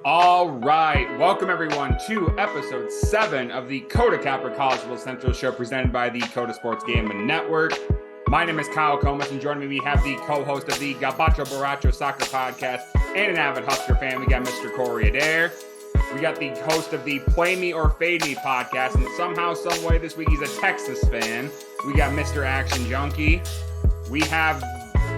All right, welcome everyone to episode 7 of the Kota Capper College Football Central show presented by the Kota Sports Gambling Network. My name is Kyle Comas, and joining me we have the co-host of the Gabacho Borracho Soccer Podcast and an avid Husker fan. We got Mr. Corey Adair. We got the host of the Play Me or Fade Me podcast, and somehow, some way this week he's a Texas fan. We got Mr. Action Junkie. We have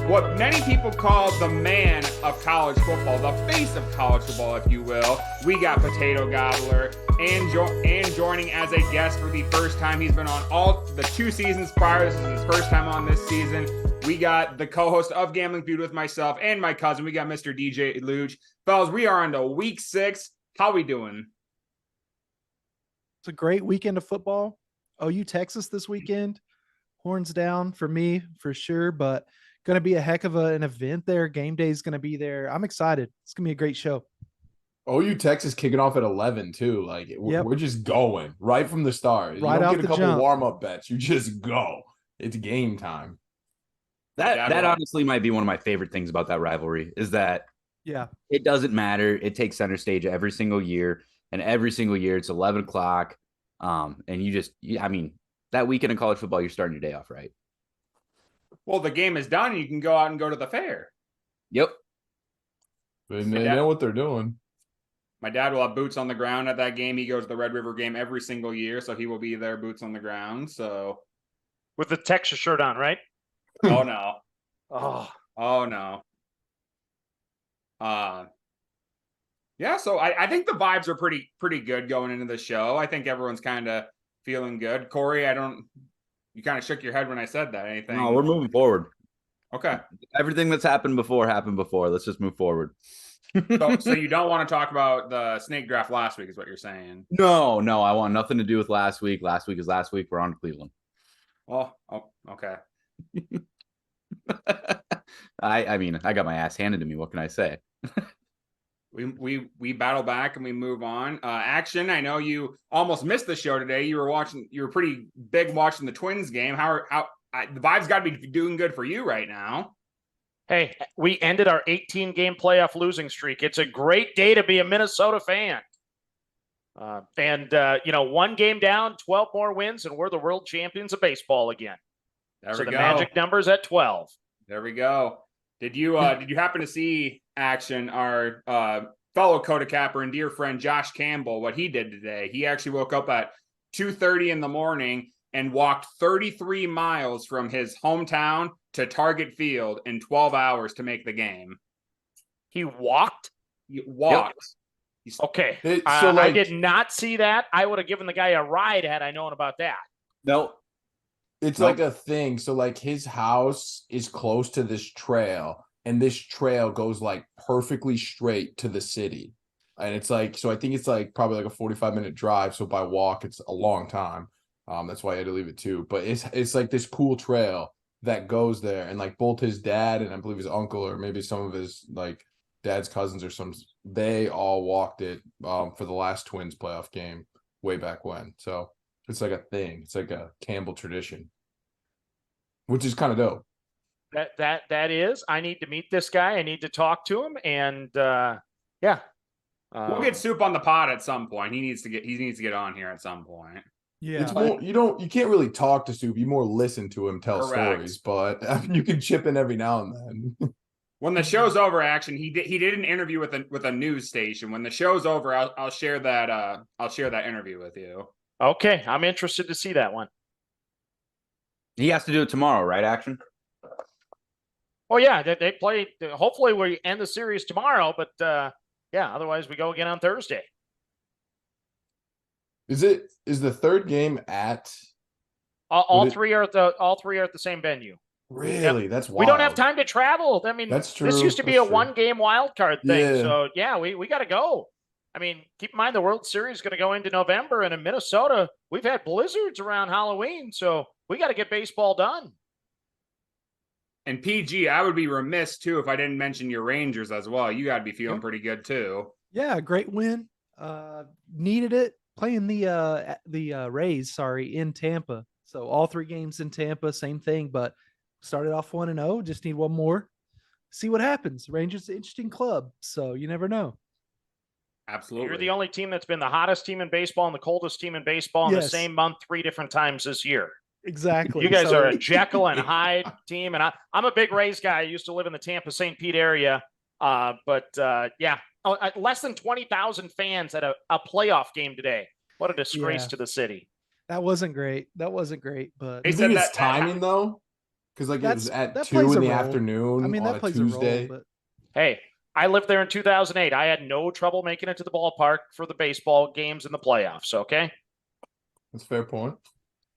what many people call the man of college football, the face of college football, if you will. We got Potato Gobbler, and joining as a guest for the first time. He's been on all the 2 seasons prior. This is his first time on this season. We got the co-host of Gambling Feud with myself and my cousin. We got Mr. DJ Luch. Fellas, we are on to week 6. How we doing? It's a great weekend of football. OU Texas this weekend. Horns down for me, for sure, but going to be a heck of an event there. Game day is going to be there. I'm excited. It's going to be a great show. OU Texas kicking off at 11 too. Like we're just going right from the start. You right don't off get a the couple jump. warm-up bets. You just go. It's game time. That honestly might be one of my favorite things about that rivalry is that it doesn't matter. It takes center stage every single year, and every single year it's 11 o'clock. And that weekend in college football, you're starting your day off right. Well, the game is done. You can go out and go to the fair. Yep. They know what they're doing. My dad will have boots on the ground at that game. He goes to the Red River game every single year, so he will be there, boots on the ground. So, with the Texas shirt on, right? Oh no, oh no. Yeah. So I think the vibes are pretty good going into the show. I think everyone's kind of feeling good. Corey, you kind of shook your head when I said that. Anything? No, we're moving forward. Okay. Everything that's happened before. Let's just move forward. So you don't want to talk about the snake draft last week is what you're saying? No, I want nothing to do with last week. Last week is last week. We're on to Cleveland. Oh, okay. I got my ass handed to me. What can I say? We battle back and we move on. Action. I know you almost missed the show today. You were pretty big watching the Twins game. The vibes got to be doing good for you right now. Hey, we ended our 18-game playoff losing streak. It's a great day to be a Minnesota fan. One game down, 12 more wins, and we're the world champions of baseball again. The magic number's at 12. There we go. Did you happen to see Action, our fellow Kota Capper and dear friend Josh Campbell, what he did today? He actually woke up at 2:30 in the morning and walked 33 miles from his hometown to Target Field in 12 hours to make the game. He walked? He walked. Yep. Okay. So I did not see that. I would have given the guy a ride had I known about that. No. It's like a thing. So like his house is close to this trail, and this trail goes like perfectly straight to the city. And it's like, so I think it's like probably like a 45-minute drive. So by walk, it's a long time. That's why I had to leave it too. But it's like this cool trail that goes there, and like both his dad and I believe his uncle, or maybe some of his like dad's cousins or they all walked it for the last Twins playoff game way back when. So it's like a thing. It's like a Campbell tradition, which is kind of dope. That is. I need to meet this guy. I need to talk to him, and we'll get Soup on the pod at some point. He needs to get on here at some point. Yeah. It's more, you can't really talk to Soup. You more listen to him tell Correct. stories, but you can chip in every now and then. When the show's over, Action, he did an interview with a news station. When the show's over, I'll share that interview with you. Okay, I'm interested to see that one. He has to do it tomorrow, right, Action? Oh yeah, they play. Hopefully, we end the series tomorrow. But otherwise we go again on Thursday. Is the third game at all three are at the same venue? Really? Yep. That's wild. We don't have time to travel. I mean, that's true. This used to be That's a true. 1-game wild card thing. Yeah. So we got to go. I mean, keep in mind the World Series is going to go into November, and in Minnesota, we've had blizzards around Halloween, so we got to get baseball done. And PG, I would be remiss too if I didn't mention your Rangers as well. You got to be feeling pretty good too. Yeah, great win. Needed it. Playing the Rays, in Tampa. So all 3 games in Tampa, same thing, but started off 1-0. Just need one more. See what happens. Rangers, an interesting club, so you never know. Absolutely. You're the only team that's been the hottest team in baseball and the coldest team in baseball in the same month 3 different times this year. Exactly. You guys are a Jekyll and Hyde team, and I'm a big Rays guy. I used to live in the Tampa St. Pete area, less than 20,000 fans at a playoff game today. What a disgrace to the city. That wasn't great. But you think it's timing though? Because like it was at 2 in the afternoon. I mean, that plays Tuesday. a role. But hey, I lived there in 2008. I had no trouble making it to the ballpark for the baseball games in the playoffs. Okay, that's a fair point.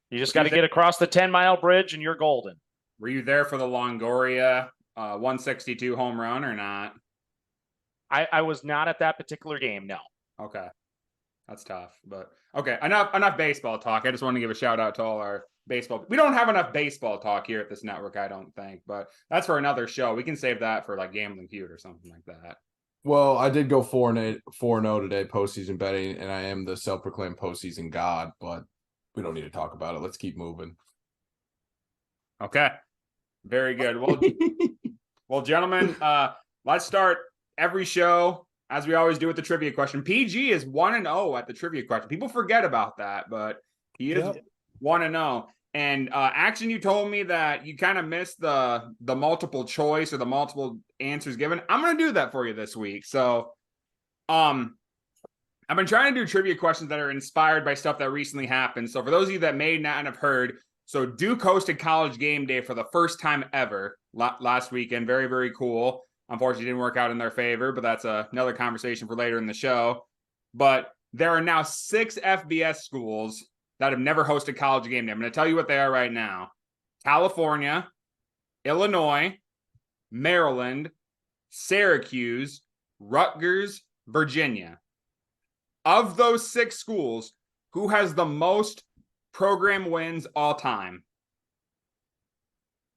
You just got to get across the 10-mile bridge and you're golden. Were you there for the Longoria 162 home run or not? I was not at that particular game, no. Okay. That's tough. But okay, enough baseball talk. I just want to give a shout out to all our baseball. We don't have enough baseball talk here at this network, I don't think. But that's for another show. We can save that for like Gambling Feud or something like that. Well, I did go 4-0 today postseason betting, and I am the self-proclaimed postseason god, but we don't need to talk about it. Let's keep moving. Okay. Very good. Well, gentlemen, let's start every show, as we always do, with the trivia question. PG is 1-0 at the trivia question. People forget about that, but he is 1-0. And Action, you told me that you kind of missed the multiple choice or the multiple answers given. I'm going to do that for you this week. So, I've been trying to do trivia questions that are inspired by stuff that recently happened. So for those of you that may not have heard, so Duke hosted College Game Day for the first time ever last weekend. Very, very cool. Unfortunately, it didn't work out in their favor, but that's another conversation for later in the show. But there are now 6 FBS schools that have never hosted College Game Day. I'm going to tell you what they are right now. California, Illinois, Maryland, Syracuse, Rutgers, Virginia. Of those 6 schools, who has the most program wins all time?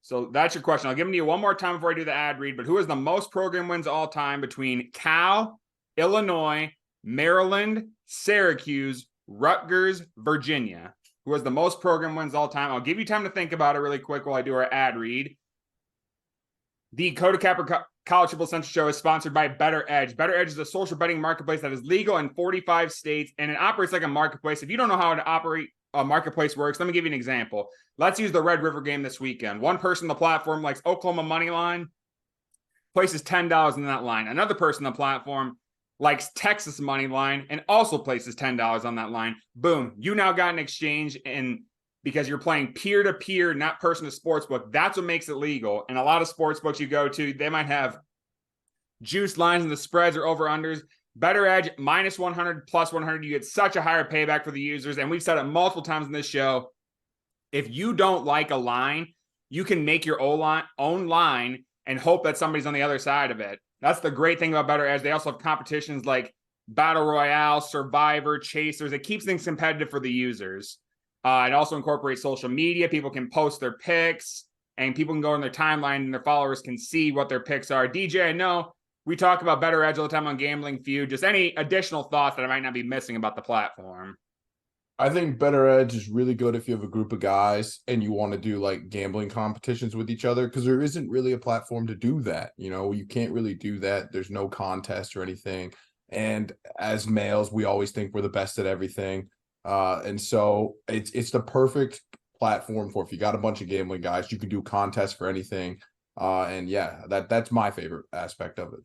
So that's your question. I'll give them to you one more time before I do the ad read, but who has the most program wins all time between Cal, Illinois, Maryland, Syracuse, Rutgers, Virginia? Who has the most program wins all time? I'll give you time to think about it really quick while I do our ad read. The Kota Capper College Football Central Show is sponsored by Better Edge. Better Edge is a social betting marketplace that is legal in 45 states, and it operates like a marketplace. If you don't know how to operate a marketplace works, let me give you an example. Let's use the Red River game this weekend. One person on the platform likes Oklahoma money line, places $10 in that line. Another person on the platform likes Texas money line and also places $10 on that line. Boom. You now got an exchange, and because you're playing peer-to-peer, not person to sportsbook, that's what makes it legal. And a lot of sportsbooks you go to, they might have juice lines and the spreads or over-unders. Better Edge, minus 100, plus 100. You get such a higher payback for the users. And we've said it multiple times in this show. If you don't like a line, you can make your own line and hope that somebody's on the other side of it. That's the great thing about Better Edge. They also have competitions like Battle Royale, Survivor, Chasers. It keeps things competitive for the users. It also incorporates social media. People can post their picks, and people can go on their timeline, and their followers can see what their picks are. DJ, I know we talk about Better Edge all the time on Gambling Feud. Just any additional thoughts that I might not be missing about the platform? I think Better Edge is really good if you have a group of guys and you want to do like gambling competitions with each other, because there isn't really a platform to do that. You know, you can't really do that. There's no contest or anything. And as males, we always think we're the best at everything. And so it's the perfect platform for if you got a bunch of gambling guys, you can do contests for anything. And yeah, that's my favorite aspect of it.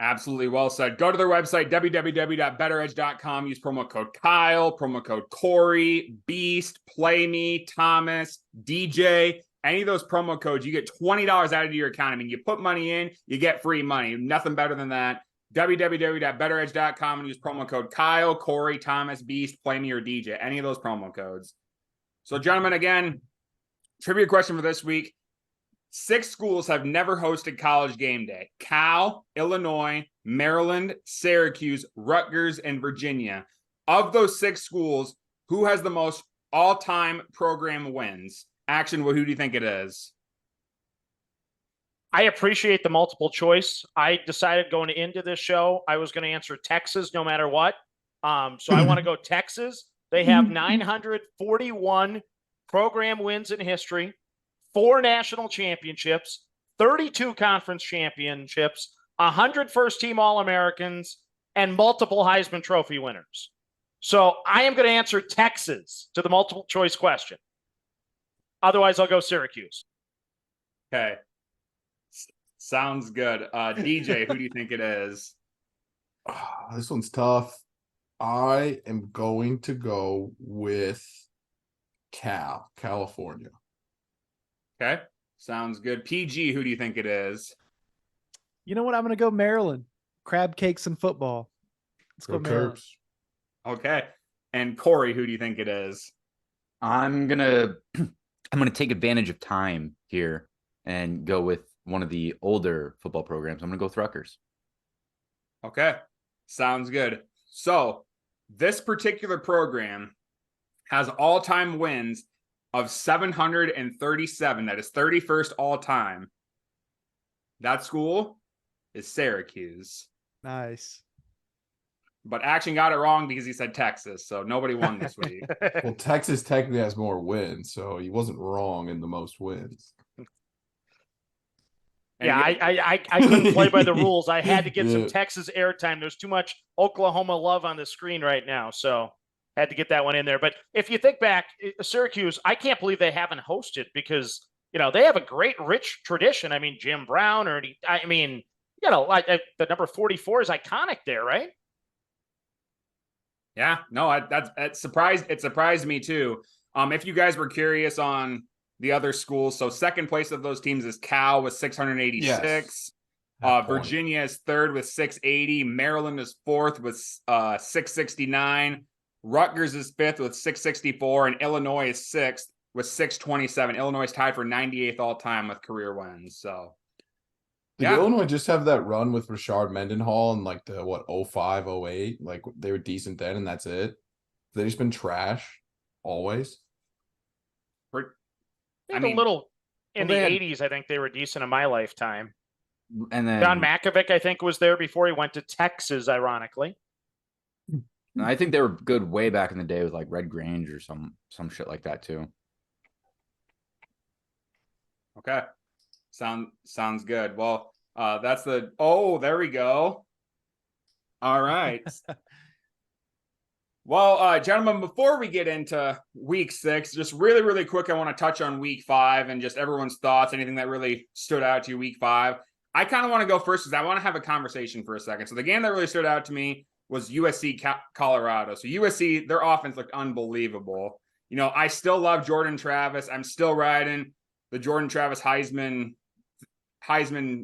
Absolutely well said. Go to their website, www.betteredge.com. Use promo code Kyle, promo code Corey, Beast, Play Me, Thomas, DJ. Any of those promo codes, you get $20 added to your account. I mean, you put money in, you get free money. Nothing better than that. www.betteredge.com and use promo code Kyle, Corey, Thomas, Beast, Play Me, or DJ. Any of those promo codes. So, gentlemen, again, trivia question for this week. 6 schools have never hosted College Game Day: Cal, Illinois, Maryland, Syracuse, Rutgers, and Virginia. Of those 6 schools, who has the most all-time program wins? Action, who do you think it is? I appreciate the multiple choice. I decided going into this show, I was going to answer Texas no matter what. So I want to go Texas. They have 941 program wins in history, 4 national championships, 32 conference championships, 100 first-team All-Americans, and multiple Heisman Trophy winners. So I am going to answer Texas to the multiple choice question. Otherwise, I'll go Syracuse. Okay. Sounds good. DJ, who do you think it is? This one's tough. I am going to go with California. Okay. Sounds good. PG, who do you think it is? You know what? I'm going to go Maryland. Crab cakes and football. Let's go Maryland. Terps. Okay. And Corey, who do you think it is? I'm gonna take advantage of time here and go with one of the older football programs. I'm gonna go with Rutgers. Okay. Sounds good. So this particular program has all-time wins of 737. That is 31st all-time. That school is Syracuse. Nice. But Action got it wrong because he said Texas, so nobody won this week. Well, Texas technically has more wins, so he wasn't wrong in the most wins. Yeah, I couldn't play by the rules. I had to get some Texas airtime. There's too much Oklahoma love on the screen right now, so had to get that one in there. But if you think back, Syracuse, I can't believe they haven't hosted because, you know, they have a great, rich tradition. I mean, Jim Brown, the number 44 is iconic there, right? Yeah, no, it surprised me too. If you guys were curious on the other schools, so second place of those teams is Cal with 686. Yes. Virginia is third with 680. Maryland is fourth with 669. Rutgers is fifth with 664, and Illinois is sixth with 627. Illinois is tied for 98th all time with career wins. So. Did Illinois just have that run with Rashard Mendenhall in like the 05, 08? Like they were decent then and that's it? They just been trash always? In the 80s, I think they were decent in my lifetime. And then Don Makovic, I think, was there before he went to Texas, ironically. I think they were good way back in the day with like Red Grange or some shit like that too. Okay. Sounds good. Well, there we go. All right. Well, gentlemen, before we get into week 6, just really, really quick, I want to touch on week 5 and just everyone's thoughts, anything that really stood out to you week 5. I kind of want to go first because I want to have a conversation for a second. So the game that really stood out to me was USC Colorado. So USC, their offense looked unbelievable. You know, I still love Jordan Travis. I'm still riding the Jordan Travis Heisman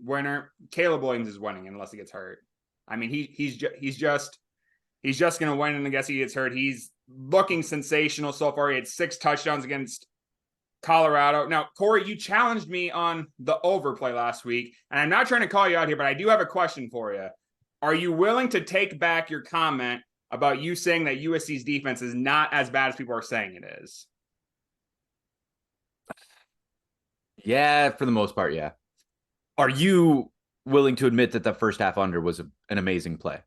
winner. Caleb Williams is winning unless he gets hurt. I mean, he's just going to win, and I guess he gets hurt. He's looking sensational so far. He had 6 touchdowns against Colorado. Now, Corey, you challenged me on the overplay last week, and I'm not trying to call you out here, but I do have a question for you. Are you willing to take back your comment about you saying that USC's defense is not as bad as people are saying it is? Yeah, for the most part, yeah. Are you willing to admit that the first half under was an amazing play?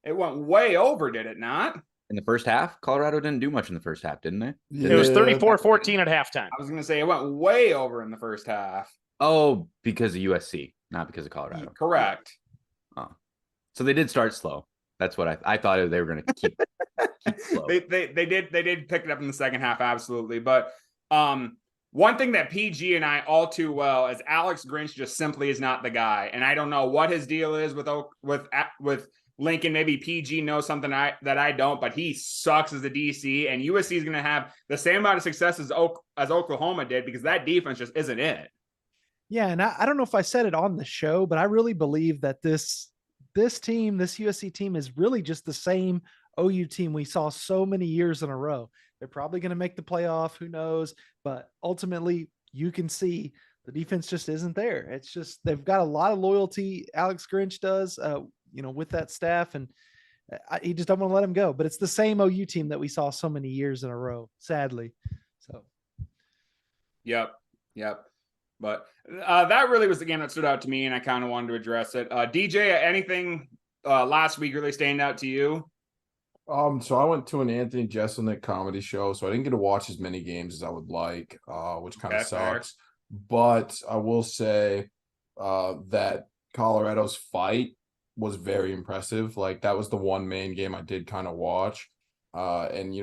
It went way over, did it not? In the first half? Colorado didn't do much in the first half, didn't they? Yeah. It was 34-14 at halftime. I was going to say it went way over in the first half. Oh, because of USC, not because of Colorado. Correct. Oh. So they did start slow. That's what I thought they were going to keep slow. They did pick it up in the second half, absolutely. But one thing that PG and I all too well is Alex Grinch just simply is not the guy. And I don't know what his deal is with Lincoln. Maybe PG knows something that I don't, but he sucks as a DC. And USC is going to have the same amount of success as Oklahoma did because that defense just isn't it. Yeah, and I don't know if I said it on the show, but I really believe that this USC team is really just the same OU team we saw so many years in a row. They're probably going to make the playoff. Who knows? But ultimately, you can see the defense just isn't there. It's just they've got a lot of loyalty. Alex Grinch does, with that staff, and he just don't want to let him go. But it's the same OU team that we saw so many years in a row, sadly. So, yep. But that really was the game that stood out to me, and I kind of wanted to address it. DJ, anything last week really stand out to you? So I went to an Anthony Jeselnik comedy show, so I didn't get to watch as many games as I would like, which kind of sucks. Fair. But I will say that Colorado's fight was very impressive. Like that was the one main game I did kind of watch. And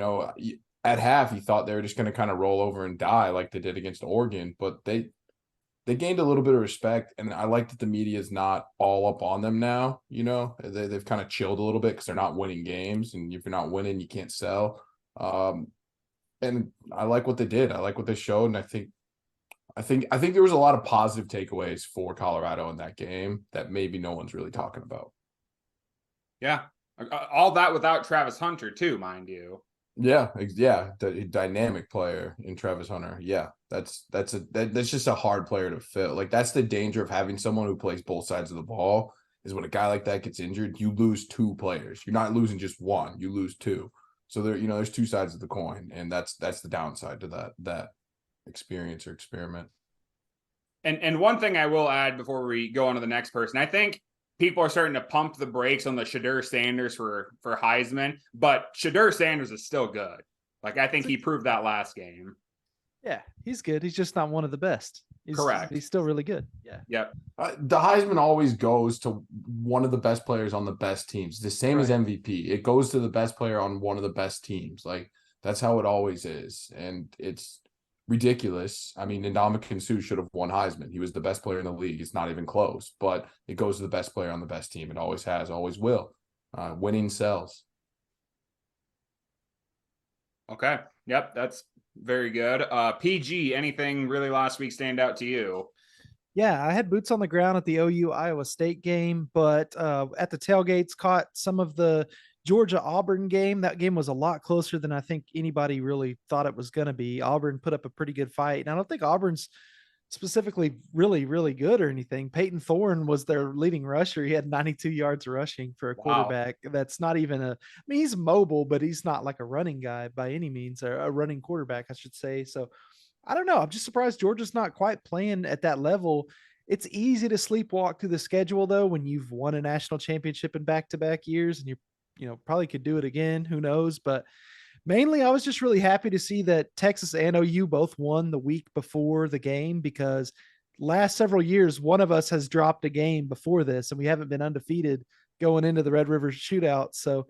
at half you thought they were just going to kind of roll over and die like they did against Oregon, but they gained a little bit of respect, and I like that the media is not all up on them now. They've kind of chilled a little bit because they're not winning games, and if you're not winning, you can't sell. And I like what they did. I like what they showed, and I think there was a lot of positive takeaways for Colorado in that game that maybe no one's really talking about. Yeah, all that without Travis Hunter too, mind you. Yeah, the dynamic player in Travis Hunter. Yeah, that's just a hard player to fill. Like that's the danger of having someone who plays both sides of the ball. Is when a guy like that gets injured, you lose two players. You're not losing just one; you lose two. So there's two sides of the coin, and that's the downside to that experience or experiment. And one thing I will add before we go on to the next person, I think people are starting to pump the brakes on the Shedeur Sanders for Heisman, but Shedeur Sanders is still good. Like I think he proved that last game. Yeah, he's good. He's just not one of the best. Correct. He's still really good. Yeah. Yep. The Heisman always goes to one of the best players on the best teams. The same as MVP. It goes to the best player on one of the best teams. Like that's how it always is. And it's ridiculous. I mean, Ndamukong Suh should have won Heisman. He was the best player in the league. It's not even close, but it goes to the best player on the best team. It always has, always will. Winning sells. Okay. Yep. That's very good. PG, anything really last week stand out to you? Yeah, I had boots on the ground at the OU Iowa State game, but at the tailgates caught some of the Georgia Auburn game. That game was a lot closer than I think anybody really thought it was going to be. Auburn put up a pretty good fight, and I don't think Auburn's specifically really, really good or anything. Peyton Thorne was their leading rusher. He had 92 yards rushing for a quarterback. That's not even I mean, he's mobile, but he's not like a running guy by any means, or a running quarterback, I should say. So I don't know. I'm just surprised Georgia's not quite playing at that level. It's easy to sleepwalk through the schedule though when you've won a national championship in back-to-back years, and you probably could do it again. Who knows? But mainly, I was just really happy to see that Texas and OU both won the week before the game, because last several years, one of us has dropped a game before this, and we haven't been undefeated going into the Red River Shootout. So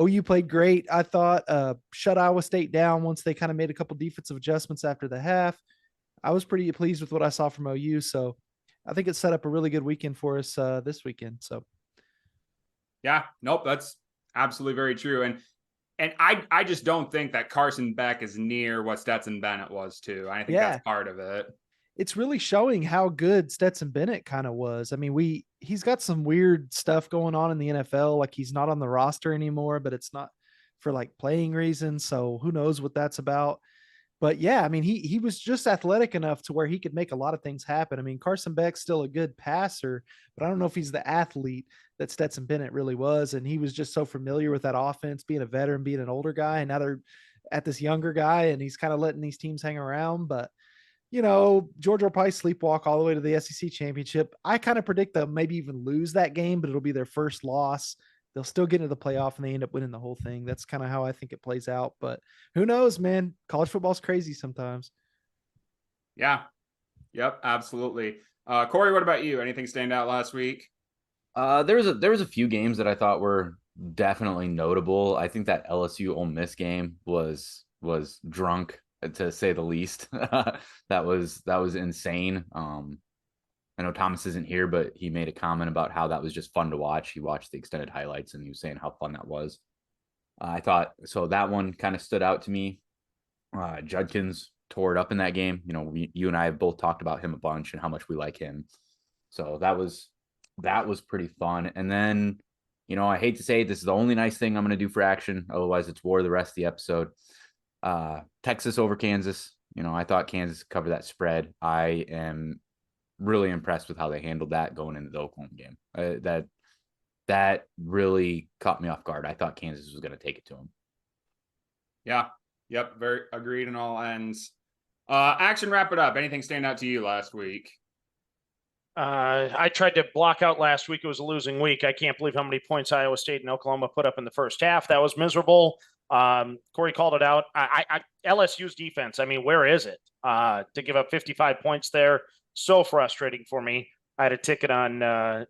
OU played great. I thought shut Iowa State down once they kind of made a couple defensive adjustments after the half. I was pretty pleased with what I saw from OU. So I think it set up a really good weekend for us this weekend. So yeah, nope, that's absolutely very true. And I just don't think that Carson Beck is near what Stetson Bennett was too. I think that's part of it. It's really showing how good Stetson Bennett kind of was. I mean, he's got some weird stuff going on in the NFL. Like he's not on the roster anymore, but it's not for like playing reasons. So who knows what that's about. But yeah, I mean, he was just athletic enough to where he could make a lot of things happen. I mean, Carson Beck's still a good passer, but I don't know if he's the athlete that Stetson Bennett really was. And he was just so familiar with that offense, being a veteran, being an older guy, and now they're at this younger guy, and he's kind of letting these teams hang around. But Georgia will probably sleepwalk all the way to the SEC championship. I kind of predict they'll maybe even lose that game, but it'll be their first loss. They'll still get into the playoff and they end up winning the whole thing. That's kind of how I think it plays out. But who knows, man? College football's crazy sometimes. Yeah. Yep. Absolutely. Corey, what about you? Anything stand out last week? There was a few games that I thought were definitely notable. I think that LSU Ole Miss game was drunk, to say the least. that was insane. I know Thomas isn't here, but he made a comment about how that was just fun to watch. He watched the extended highlights and he was saying how fun that was. I thought so. That one kind of stood out to me. Judkins tore it up in that game. You and I have both talked about him a bunch and how much we like him. So that was pretty fun. And then, I hate to say this is the only nice thing I'm going to do for action. Otherwise, it's war the rest of the episode. Texas over Kansas. I thought Kansas covered that spread. I am really impressed with how they handled that going into the Oklahoma game. That really caught me off guard. I thought Kansas was going to take it to them. Yeah. Yep. Very agreed on all ends. Action, wrap it up. Anything stand out to you last week? I tried to block out last week. It was a losing week. I can't believe how many points Iowa State and Oklahoma put up in the first half. That was miserable. Corey called it out. LSU's defense, I mean, where is it? To give up 55 points there, so frustrating for me. I had a ticket on,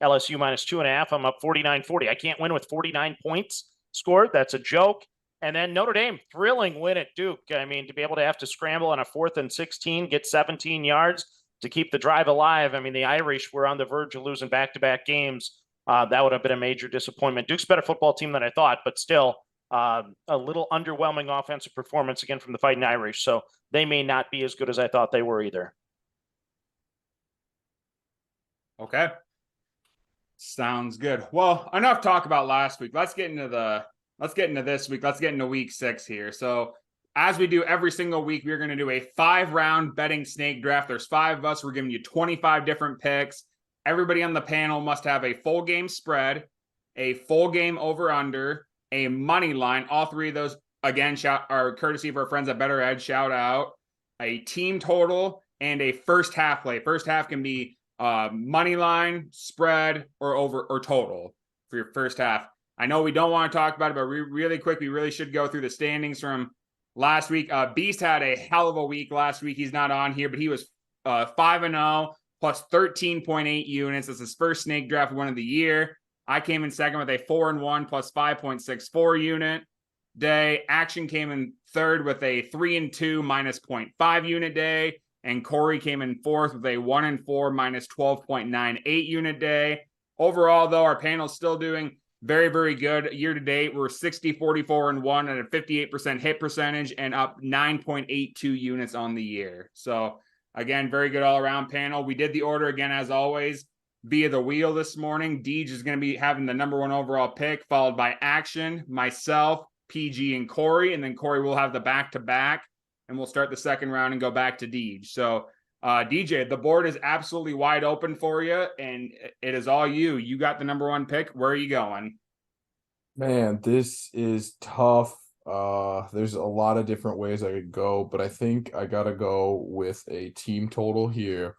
LSU minus 2.5. I'm up 49-40. I can't win with 49 points scored. That's a joke. And then Notre Dame, thrilling win at Duke. I mean, to be able to have to scramble on a 4th and 16, get 17 yards to keep the drive alive. I mean, the Irish were on the verge of losing back-to-back games. That would have been a major disappointment. Duke's a better football team than I thought, but still a little underwhelming offensive performance again from the Fighting Irish. So they may not be as good as I thought they were either. Okay. Sounds good. Well, enough talk about last week. Let's get into this week. Let's get into week 6 here. So as we do every single week, we're going to do a 5-round betting snake draft. There's 5 of us. We're giving you 25 different picks. Everybody on the panel must have a full game spread, a full game over under, a money line. All 3 of those, again, are courtesy of our friends at Better Edge. Shout out. A team total and a first half play. First half can be money line, spread, or over or total for your first half. I know we don't want to talk about it, but really quick, we really should go through the standings from last week. Beast had a hell of a week last week. He's not on here, but he was 5-0 plus 13.8 units. That's his first snake draft win of the year. I came in second with a 4-1 plus 5.64 unit day. Action came in third with a 3-2 minus 0.5 unit day. And Corey came in fourth with a 1-4 minus 12.98 unit day. Overall, though, our panel's still doing very, very good. Year to date, we're 60-44-1 at a 58% hit percentage and up 9.82 units on the year. So again, very good all around panel. We did the order again, as always, via the wheel this morning. Deej is going to be having the number 1 overall pick, followed by Action, myself, PG, and Corey. And then Corey will have the back-to-back, and we'll start the second round and go back to Deej. So DJ, the board is absolutely wide open for you, and it is all you. You got the number 1 pick. Where are you going? Man, this is tough. There's a lot of different ways I could go, but I think I gotta go with a team total here.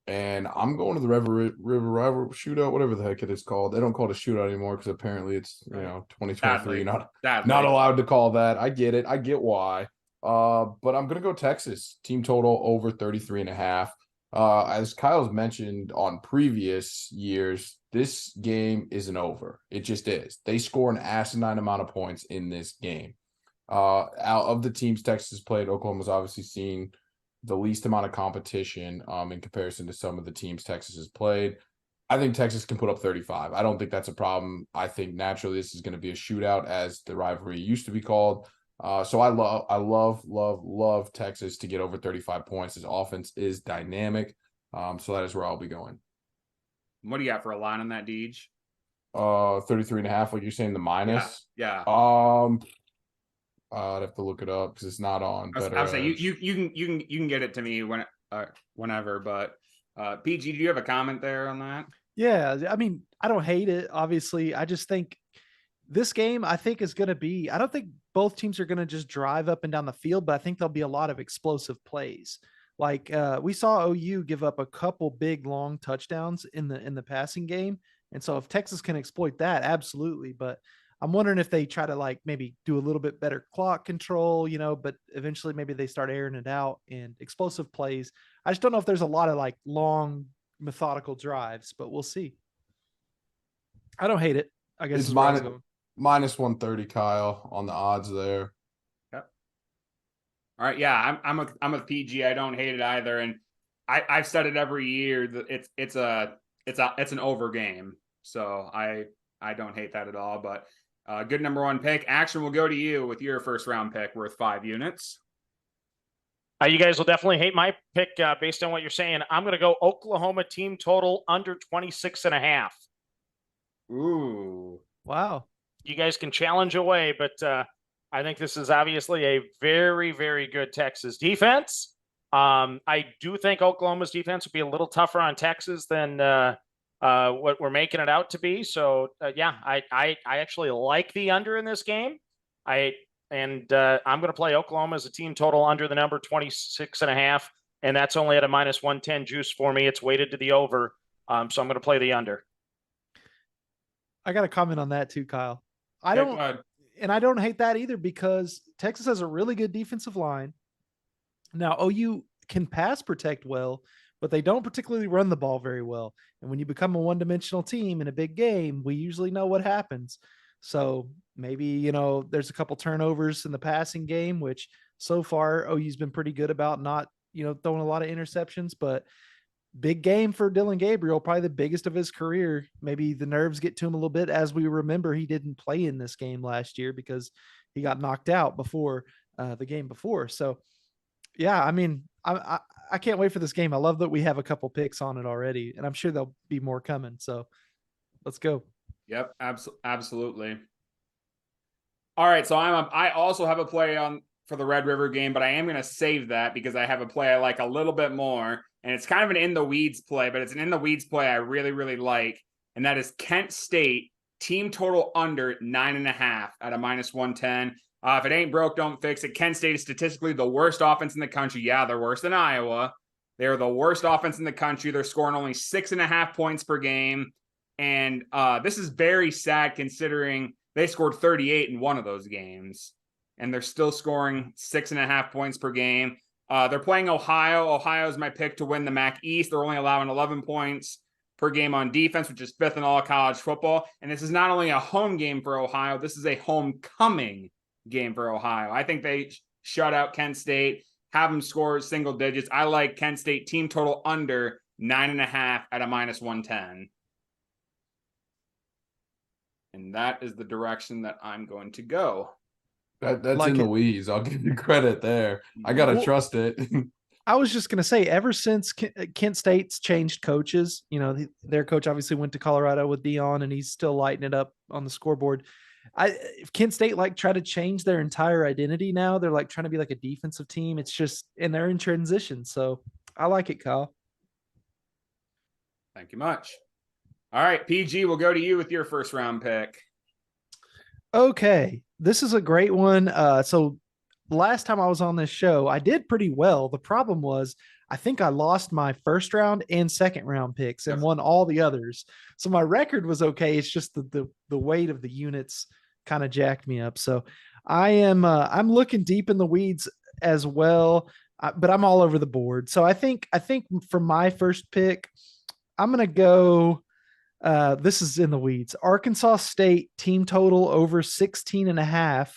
And I'm going to the River shootout, whatever the heck it is called. They don't call it a shootout anymore because apparently it's 2023. Not allowed to call that. I get it. I get why. But I'm gonna go Texas. Team total over 33.5. As Kyle's mentioned on previous years, this game isn't over. It just is. They score an asinine amount of points in this game. Out of the teams Texas played, Oklahoma's obviously seen the least amount of competition in comparison to some of the teams Texas has played. I think Texas can put up 35. I don't think that's a problem. I think naturally this is going to be a shootout, as the rivalry used to be called. So I love Texas to get over 35 points. His offense is dynamic. So that is where I'll be going. What do you got for a line on that, Deej? 33.5, like you're saying, the minus. Yeah. I'd have to look it up because it's not on. I was saying you can get it to me whenever. But PG, do you have a comment there on that? Yeah, I mean, I don't hate it. Obviously, I just think this game, I think, is going to be. I don't think both teams are going to just drive up and down the field, but I think there'll be a lot of explosive plays. Like we saw OU give up a couple big long touchdowns in the passing game, and so if Texas can exploit that, absolutely. But I'm wondering if they try to like maybe do a little bit better clock control, but eventually maybe they start airing it out and explosive plays. I just don't know if there's a lot of like long methodical drives, but we'll see. I don't hate it. I guess it's minus 130, Kyle, on the odds there. Yep. All right. Yeah, I'm a PG. I don't hate it either. And I've said it every year that it's an over game. So I don't hate that at all, but good number 1 pick. Action will go to you with your first round pick worth 5 units. You guys will definitely hate my pick based on what you're saying. I'm going to go Oklahoma team total under 26.5. Ooh. Wow. You guys can challenge away, but I think this is obviously a very, very good Texas defense. I do think Oklahoma's defense will be a little tougher on Texas than what we're making it out to be. So I actually like the under in this game. I'm going to play Oklahoma as a team total under the number 26.5, and that's only at a minus 110 juice for me. It's weighted to the over, so I'm going to play the under. I got a comment on that too, Kyle. I don't hate that either because Texas has a really good defensive line. Now OU can pass protect well, but they don't particularly run the ball very well. And when you become a one-dimensional team in a big game, we usually know what happens. So maybe, there's a couple turnovers in the passing game, which so far OU's been pretty good about not, throwing a lot of interceptions, but big game for Dylan Gabriel, probably the biggest of his career. Maybe the nerves get to him a little bit, as we remember he didn't play in this game last year because he got knocked out before the game before. So yeah, I mean, I can't wait for this game. I love that we have a couple picks on it already, and I'm sure there'll be more coming. So let's go. Yep, absolutely. All right, so I also have a play on for the Red River game, but I am going to save that because I have a play I like a little bit more, and it's kind of an in the weeds play, but it's an in the weeds play I really, really like, and that is Kent State team total under 9.5 at a -110. If it ain't broke, don't fix it. Kent State is statistically the worst offense in the country. Yeah, they're worse than Iowa. They're the worst offense in the country. They're scoring only 6.5 points per game. And this is very sad considering they scored 38 in one of those games. And they're still scoring 6.5 points per game. They're playing Ohio. Ohio is my pick to win the MAC East. They're only allowing 11 points per game on defense, which is 5th in all of college football. And this is not only a home game for Ohio, this is a homecoming game for Ohio. I think they shut out Kent State, have them score single digits. I like Kent State team total under 9.5 at a -110. And that is the direction that I'm going to go. That's like in the weeds. I'll give you credit there. I got to trust it. I was just going to say, ever since Kent State's changed coaches, their coach obviously went to Colorado with Dion, and he's still lighting it up on the scoreboard. If Kent State try to change their entire identity now, they're trying to be like a defensive team. It's just, and they're in transition. So I like it, Kyle. Thank you much. All right, PG, we'll go to you with your first round pick. Okay, this is a great one. So last time I was on this show, I did pretty well. The problem was I think I lost my first round and second round picks and won all the others. So my record was okay. It's just the weight of the units kind of jacked me up. So I'm looking deep in the weeds as well, but I'm all over the board. So I think for my first pick, I'm going to go, this is in the weeds. Arkansas State team total over 16.5.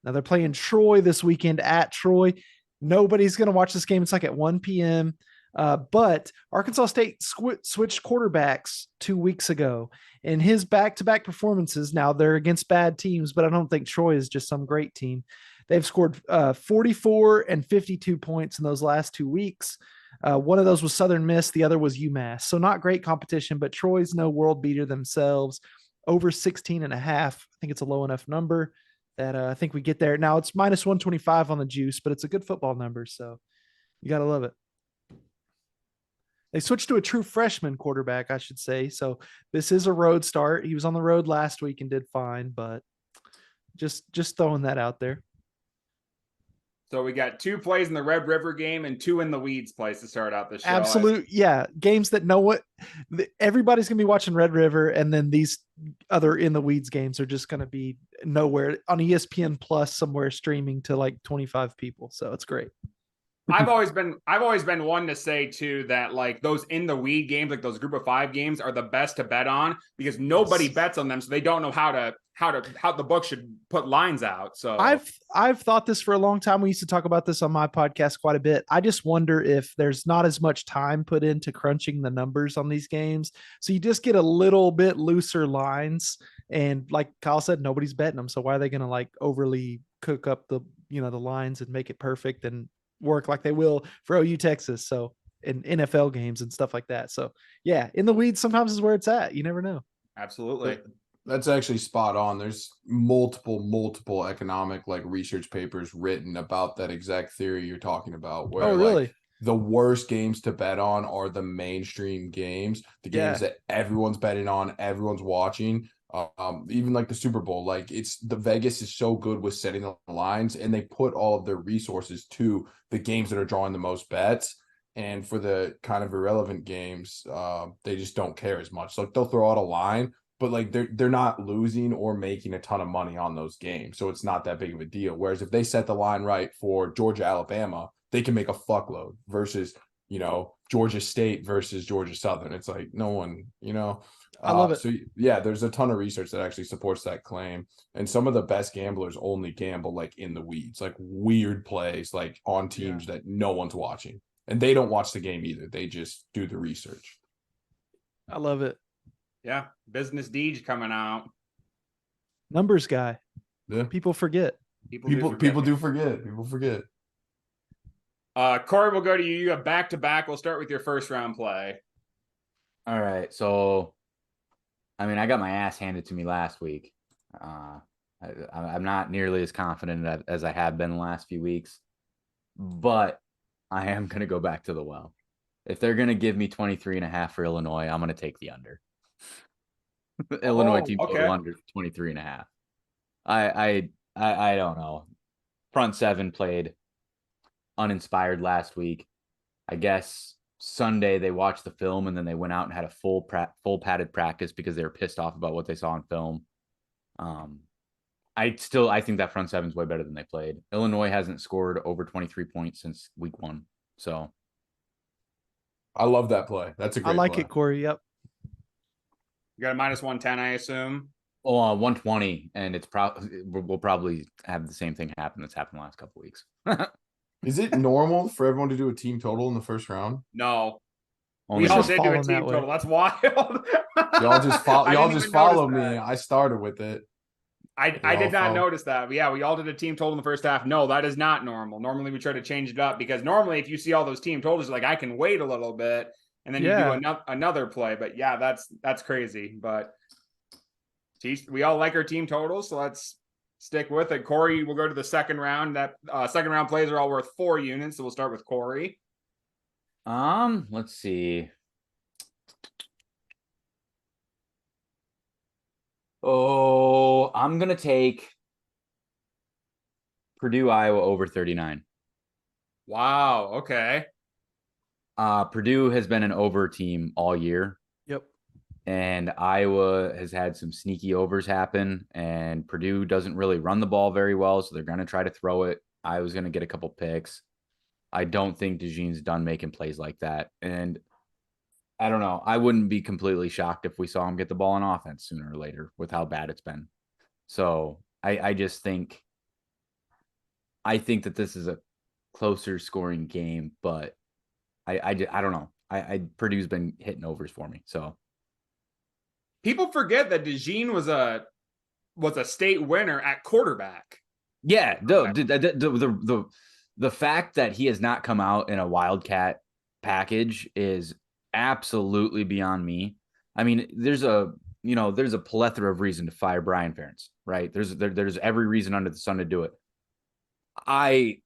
Now they're playing Troy this weekend at Troy. Nobody's going to watch this game. It's at 1 p.m. But Arkansas State switched quarterbacks 2 weeks ago. In his back-to-back performances, now they're against bad teams, but I don't think Troy is just some great team. They've scored 44 and 52 points in those last 2 weeks. One of those was Southern Miss. The other was UMass. So not great competition, but Troy's no world beater themselves. Over 16.5. I think it's a low enough number that I think we get there. Now it's -125 on the juice, but it's a good football number. So you got to love it. They switched to a true freshman quarterback, I should say. So this is a road start. He was on the road last week and did fine, but just throwing that out there. So we got 2 plays in the Red River game and 2 in the weeds plays to start out the show. Absolute. Yeah. Games that everybody's going to be watching Red River. And then these other in the weeds games are just going to be nowhere on ESPN Plus somewhere streaming to 25 people. So it's great. I've always been one to say too that those in the weed games, those group of 5 games, are the best to bet on because nobody bets on them, so they don't know how the book should put lines out. So I've thought this for a long time. We used to talk about this on my podcast quite a bit. I just wonder if there's not as much time put into crunching the numbers on these games, so you just get a little bit looser lines. And like Kyle said, nobody's betting them, so why are they going to overly cook up the the lines and make it perfect and work like they will for OU Texas, so in NFL games and stuff like that. So yeah, in the weeds sometimes is where it's at. You never know. Absolutely. That's actually spot on. There's multiple economic research papers written about that exact theory you're talking about, where really? The worst games to bet on are the mainstream games, the games that everyone's betting on, everyone's watching. Even the Super Bowl, it's the Vegas is so good with setting the lines, and they put all of their resources to the games that are drawing the most bets. And for the kind of irrelevant games, they just don't care as much. So they'll throw out a line, but they're not losing or making a ton of money on those games, so it's not that big of a deal. Whereas if they set the line right for Georgia, Alabama, they can make a fuckload. Versus Georgia State versus Georgia Southern. It's like no one, I love it. So yeah, there's a ton of research that actually supports that claim. And some of the best gamblers only gamble like in the weeds, like weird plays, like on teams that no one's watching. And they don't watch the game either. They just do the research. I love it. Yeah. Business Deej coming out. Numbers guy. Yeah. People forget. People do forget. People forget. Corey, we'll go to you. You have back-to-back. We'll start with your first round play. All right. So, I mean, I got my ass handed to me last week. I'm not nearly as confident as I have been the last few weeks, but I am going to go back to the well. If they're going to give me 23.5 for Illinois, I'm going to take the under. Illinois team total under 23.5. I don't know. Front seven played uninspired last week. I guess Sunday they watched the film and then they went out and had a full padded practice because they were pissed off about what they saw in film. I think that front seven's way better than they played. Illinois hasn't scored over 23 points since week 1. So I love that play. That's a great I like play. it, Corey. Yep. You got a -110, I assume. 120, and we'll probably have the same thing happen that's happened the last couple of weeks. Is it normal for everyone to do a team total in the first round? No. Only We all just did do a fallen team that way. total. That's wild. Y'all just follow. Y'all just follow me. That. I started with it. I did not notice that. But yeah, we all did a team total in the first half. No, that is not normal. Normally we try to change it up because normally if you see all those team totals, like I can wait a little bit and then you do another play. But yeah, that's crazy. But geez, we all like our team totals, so let's stick with it. Corey, we'll go to the second round. That second round plays are all worth 4 units, so we'll start with Corey. Let's see. Oh, I'm gonna take Purdue, Iowa over 39. Wow. Okay. Purdue has been an over team all year. Yep. And Iowa has had some sneaky overs happen, and Purdue doesn't really run the ball very well, so they're going to try to throw it. Iowa's going to get a couple picks. I don't think DeJean's done making plays like that. And I don't know. I wouldn't be completely shocked if we saw him get the ball on offense sooner or later with how bad it's been. So I just think that this is a closer scoring game, but I don't know. Purdue's been hitting overs for me. So people forget that DeJean was a state winner at quarterback. Yeah, the fact that he has not come out in a Wildcat package is absolutely beyond me. I mean, there's a plethora of reason to fire Brian Ferentz, right? There's every reason under the sun to do it. I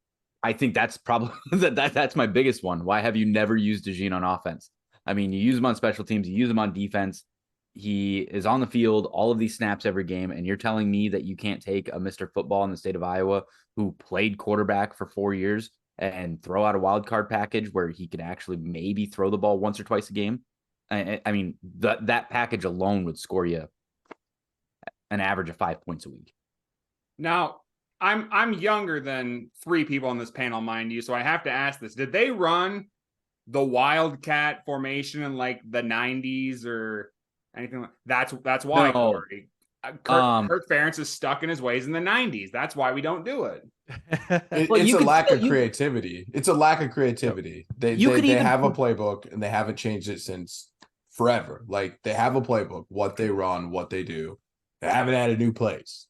think that's probably that's my biggest one. Why have you never used DeJean on offense? I mean, you use him on special teams, you use him on defense. He is on the field all of these snaps every game, and you're telling me that you can't take a Mr. Football in the state of Iowa who played quarterback for 4 years and throw out a wild card package where he could actually maybe throw the ball once or twice a game. I mean, that package alone would score you an average of 5 points a week. Now, I'm younger than 3 people on this panel, mind you, so I have to ask this. Did they run the Wildcat formation in like the 90s or anything like that's why, No. Corey. Kirk Ferentz is stuck in his ways in the 90s. That's why we don't do it. It's a lack of creativity. It's a lack of creativity. They have a playbook and they haven't changed it since forever. Like they have a playbook, what they run, what they do. They haven't added new plays.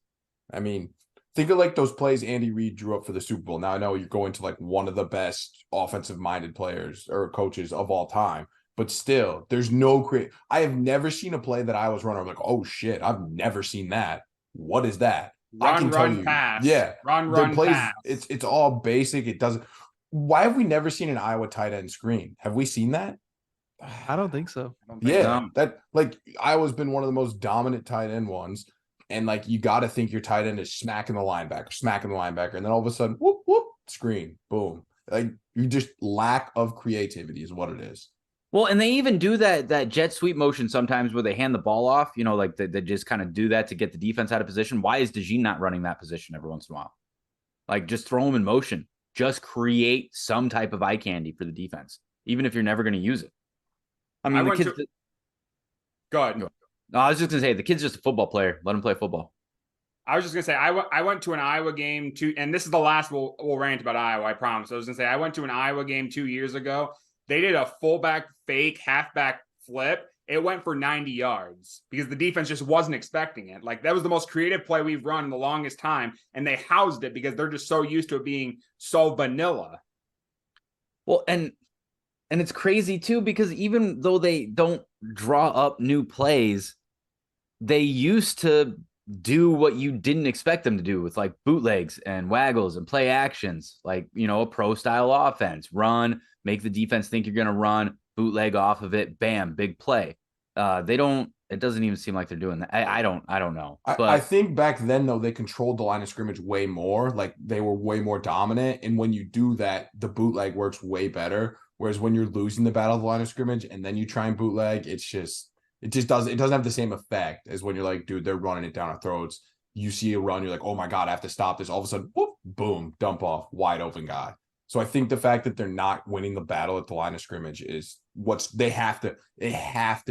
I mean, think of like those plays Andy Reid drew up for the Super Bowl. Now I know you're going to like one of the best offensive-minded players or coaches of all time. But still, there's no I have never seen a play that I was running. I'm like, oh shit, I've never seen that. What is that? Run, pass. Yeah. Run, plays, pass. It's all basic. It doesn't. Why have we never seen an Iowa tight end screen? Have we seen that? I don't think so. That like Iowa's been one of the most dominant tight end ones. And like you got to think your tight end is smacking the linebacker, and then all of a sudden, whoop, whoop, screen, boom. Like you just lack of creativity is what it is. Well, and they even do that jet sweep motion sometimes where they hand the ball off, like they just kind of do that to get the defense out of position. Why is DeJean not running that position every once in a while? Like just throw him in motion, just create some type of eye candy for the defense. even if you're never going to use it. I mean, Go ahead. No, I was just going to say, the kid's just a football player. Let him play football. I was just going to say, I went to an Iowa game and this is the last we'll rant about Iowa, I promise. I was going to say, I went to an Iowa game 2 years ago. They did a fullback fake halfback flip. It went for 90 yards because the defense just wasn't expecting it. Like, that was the most creative play we've run in the longest time. And they housed it because they're just so used to it being so vanilla. Well, and it's crazy too, because even though they don't draw up new plays, they used to do what you didn't expect them to do with like bootlegs and waggles and play actions, like, a pro style offense, run, make the defense think you're going to run, bootleg off of it, bam, big play. It doesn't even seem like they're doing that. I don't know. But I think back then, though, they controlled the line of scrimmage way more. Like, they were way more dominant. And when you do that, the bootleg works way better. Whereas when you're losing the battle of the line of scrimmage and then you try and bootleg, it doesn't have the same effect as when you're like, dude, they're running it down our throats. You see a run, you're like, oh my God, I have to stop this. All of a sudden, whoop, boom, dump off, wide open guy. So I think the fact that they're not winning the battle at the line of scrimmage is they have to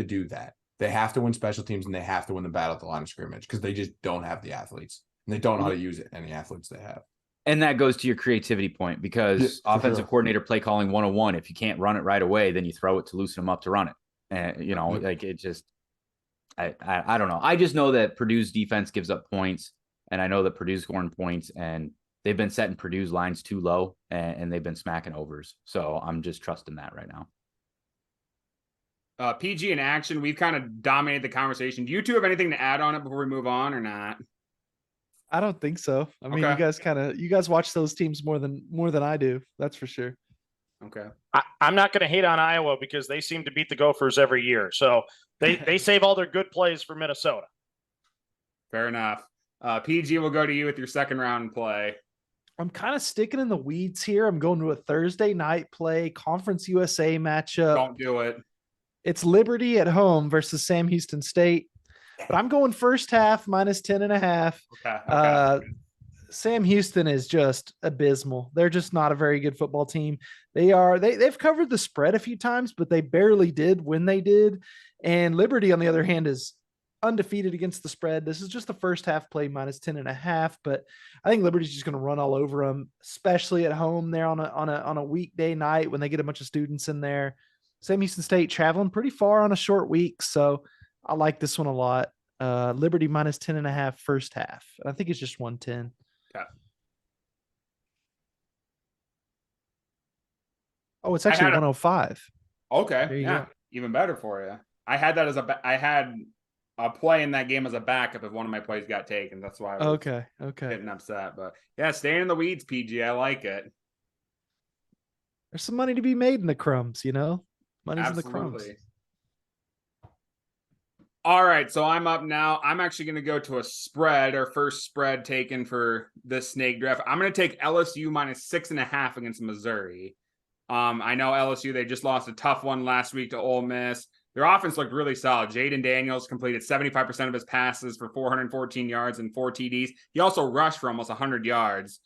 do that. They have to win special teams and they have to win the battle at the line of scrimmage because they just don't have the athletes and they don't know how to use it. Any athletes they have. And that goes to your creativity point, because offensive coordinator play calling 101. If you can't run it right away, then you throw it to loosen them up to run it. And, like, it just, I don't know. I just know that Purdue's defense gives up points, and I know that Purdue's scoring points, and they've been setting Purdue's lines too low, and they've been smacking overs. So I'm just trusting that right now. PG in action. We've kind of dominated the conversation. Do you two have anything to add on it before we move on or not? I don't think so. I mean, you guys watch those teams more than I do. That's for sure. Okay. I'm not going to hate on Iowa because they seem to beat the Gophers every year. So they save all their good plays for Minnesota. Fair enough. PG, will go to you with your second round play. I'm kind of sticking in the weeds here. I'm going to a Thursday night play, Conference USA matchup. Don't do it. It's Liberty at home versus Sam Houston State. But I'm going first half minus 10.5. Okay. Sam Houston is just abysmal. They're just not a very good football team. They've covered the spread a few times, but they barely did when they did. And Liberty, on the other hand, is undefeated against the spread. This is just the first half play minus 10.5, but I think Liberty's just going to run all over them, especially at home there on a weekday night when they get a bunch of students in there. Sam Houston State traveling pretty far on a short week, so I like this one a lot. Liberty minus 10.5 first half. I think it's just 110. Okay. Oh, it's actually 105. Okay. Yeah. Go. Even better for you. I had that I had a play in that game as a backup if one of my plays got taken. That's why I was getting upset. But yeah, staying in the weeds, PG. I like it. There's some money to be made in the crumbs, Money's Absolutely. in the crumbs. All right, so I'm up now. I'm actually going to go to a spread, our first spread taken for this snake draft. I'm going to take LSU minus 6.5 against Missouri. I know LSU, they just lost a tough one last week to Ole Miss. Their offense looked really solid. Jaden Daniels completed 75% of his passes for 414 yards and 4 TDs. He also rushed for almost 100 yards.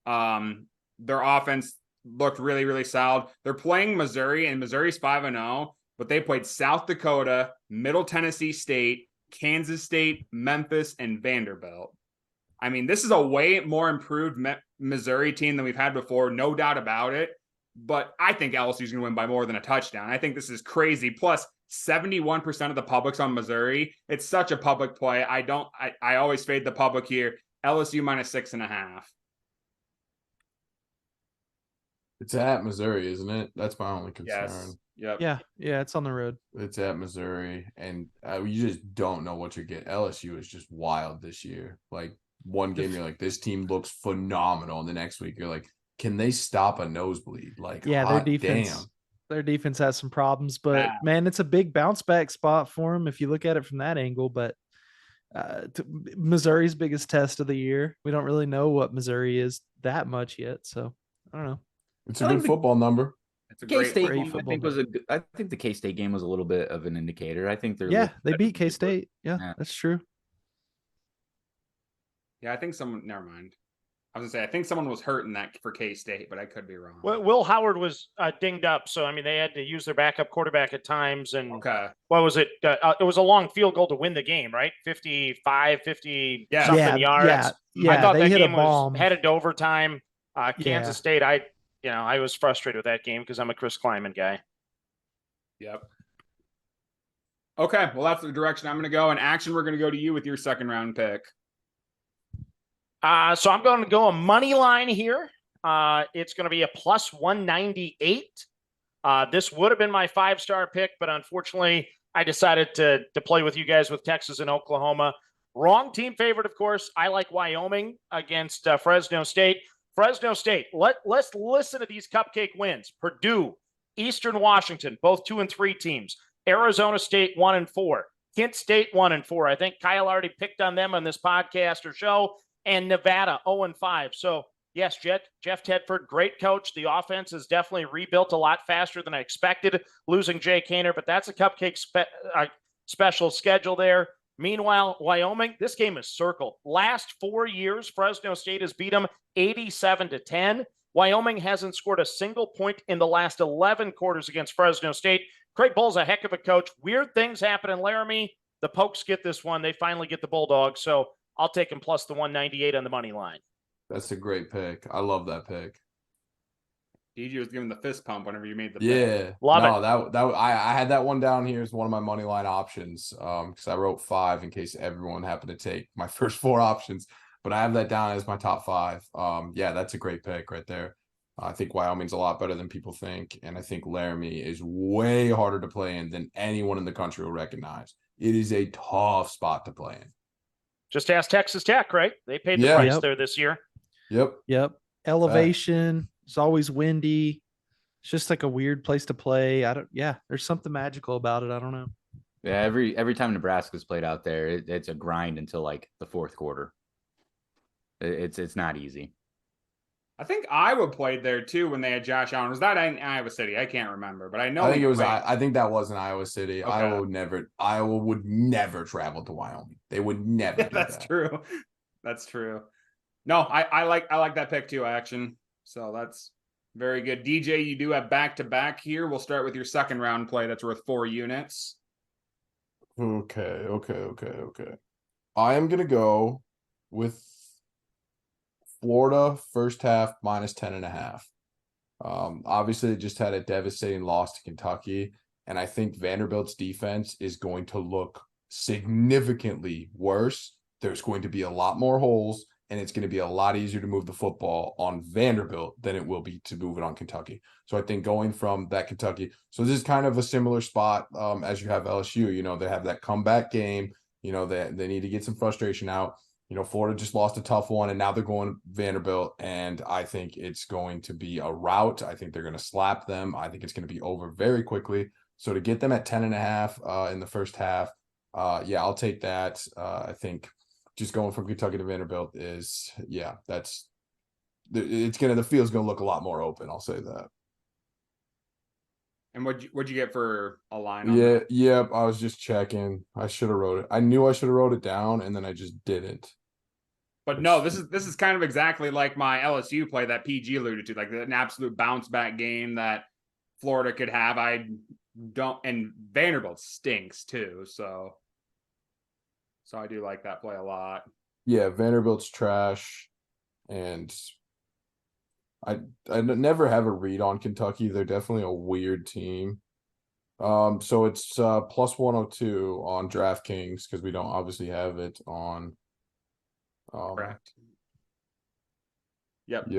Their offense looked really, really solid. They're playing Missouri, and Missouri's 5-0. But they played South Dakota, Middle Tennessee State, Kansas State, Memphis, and Vanderbilt. I mean, this is a way more improved Missouri team than we've had before, no doubt about it. But I think LSU is going to win by more than a touchdown. I think this is crazy. Plus, 71% of the public's on Missouri. It's such a public play. I always fade the public here. LSU minus 6.5. It's at Missouri, isn't it? That's my only concern. Yes. Yep. Yeah, it's on the road. It's at Missouri, and you just don't know what you're getting. LSU is just wild this year. Like, one game you're like, this team looks phenomenal, and the next week you're like, can they stop a nosebleed? Like, yeah, their defense has some problems, but man, it's a big bounce back spot for them if you look at it from that angle. But Missouri's biggest test of the year. We don't really know what Missouri is that much yet, so I don't know. It's a good football number. It's a K-State great game, I think the K-State game was a little bit of an indicator. I think they beat K-State. Yeah, that's true. Yeah, I think never mind. I was gonna say, I think someone was hurt in that for K-State, but I could be wrong. Well, Will Howard was dinged up, so I mean they had to use their backup quarterback at times. And okay, what was it? It was a long field goal to win the game, right? 55, 50 Yeah. something yards. Yeah, I thought they that hit game a bomb. was headed to overtime. Yeah. Kansas State, I was frustrated with that game because I'm a Chris Kleiman guy. Yep. Okay, well that's the direction I'm going to go. In action, we're going to go to you with your second round pick. So I'm going to go a money line here. It's going to be a plus 198. This would have been my 5-star pick, but unfortunately, I decided to play with you guys with Texas and Oklahoma. Wrong team favorite, of course. I like Wyoming against Fresno State. Fresno State, let's listen to these cupcake wins. Purdue, Eastern Washington, both 2 and 3 teams. Arizona State 1 and 4. Kent State 1 and 4. I think Kyle already picked on them on this podcast or show. And Nevada 0 and 5. So yes, Jeff Tedford, great coach. The offense is definitely rebuilt a lot faster than I expected, losing Jay Kaner, but that's a cupcake special schedule there. Meanwhile, Wyoming, this game is circled. Last 4 years, Fresno State has beat them 87-10. Wyoming hasn't scored a single point in the last 11 quarters against Fresno State. Craig Bull's a heck of a coach. Weird things happen in Laramie. The Pokes get this one. They finally get the Bulldogs. So I'll take him plus the 198 on the money line. That's a great pick. I love that pick. DJ was giving the fist pump whenever you made the pick. Love it. I had that one down here as one of my money line options. Because I wrote 5 in case everyone happened to take my first 4 options. But I have that down as my top 5. Yeah, that's a great pick right there. I think Wyoming's a lot better than people think, and I think Laramie is way harder to play in than anyone in the country will recognize. It is a tough spot to play in. Just ask Texas Tech, right? They paid the price there this year. Yep. Elevation. It's always windy. It's just like a weird place to play. There's something magical about it. I don't know. Yeah, every time Nebraska's played out there, it's a grind until like the 4th quarter. It's not easy. I think Iowa played there too when they had Josh Allen. Was that in Iowa City? I can't remember, but I know. I think it was. I think that was in Iowa City. Okay. Iowa would never travel to Wyoming. They would never. That's true. That's true. No, I like that pick too. Action. So that's very good. DJ, you do have back-to-back here. We'll start with your second round play. That's worth 4 units. Okay. I am gonna go with Florida first half minus 10.5. Obviously, they just had a devastating loss to Kentucky, and I think Vanderbilt's defense is going to look significantly worse. There's going to be a lot more holes, and it's going to be a lot easier to move the football on Vanderbilt than it will be to move it on Kentucky. So I think going from that Kentucky, so this is kind of a similar spot as you have LSU. You know, they have that comeback game. You know, they need to get some frustration out. You know, Florida just lost a tough one, and now they're going Vanderbilt, and I think it's going to be a rout. I think they're going to slap them. I think it's going to be over very quickly. So to get them at 10.5 in the first half, I'll take that. I think just going from Kentucky to Vanderbilt is, the field's going to look a lot more open. I'll say that. And what'd you get for a line on that? Yep. I was just checking. I should have wrote it. I knew I should have wrote it down, and then I just didn't. But no, this is kind of exactly like my LSU play that PG alluded to, like an absolute bounce back game that Florida could have. And Vanderbilt stinks too, so I do like that play a lot. Yeah, Vanderbilt's trash, and I never have a read on Kentucky. They're definitely a weird team. So it's plus 102 on DraftKings because we don't obviously have it on. Correct. Yep.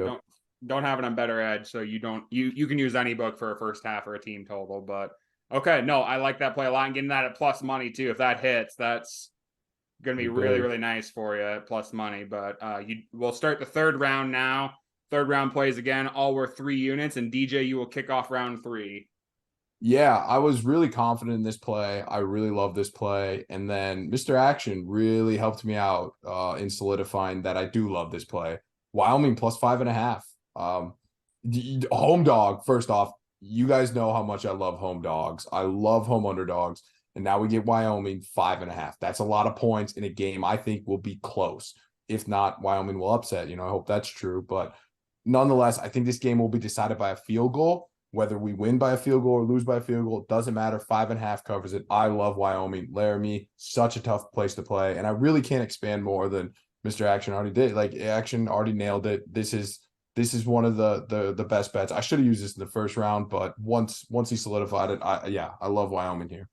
Don't have it on Better Edge, so you can use any book for a first half or a team total. But okay, no, I like that play a lot, and getting that at plus money too. If that hits, that's going to be really, really nice for you at plus money. But we'll start the third round now. Third round plays again, all worth 3 units, and DJ, you will kick off round 3. Yeah, I was really confident in this play. I really love this play. And then Mr. Action really helped me out in solidifying that I do love this play. Wyoming plus 5.5. Home dog, first off, you guys know how much I love home dogs. I love home underdogs. And now we get Wyoming 5.5. That's a lot of points in a game I think will be close. If not, Wyoming will upset. I hope that's true. But nonetheless, I think this game will be decided by a field goal. Whether we win by a field goal or lose by a field goal, it doesn't matter. 5.5 covers it. I love Wyoming. Laramie, such a tough place to play. And I really can't expand more than Mr. Action already did. Like, Action already nailed it. This is one of the best bets. I should have used this in the first round, but once he solidified it, I love Wyoming here.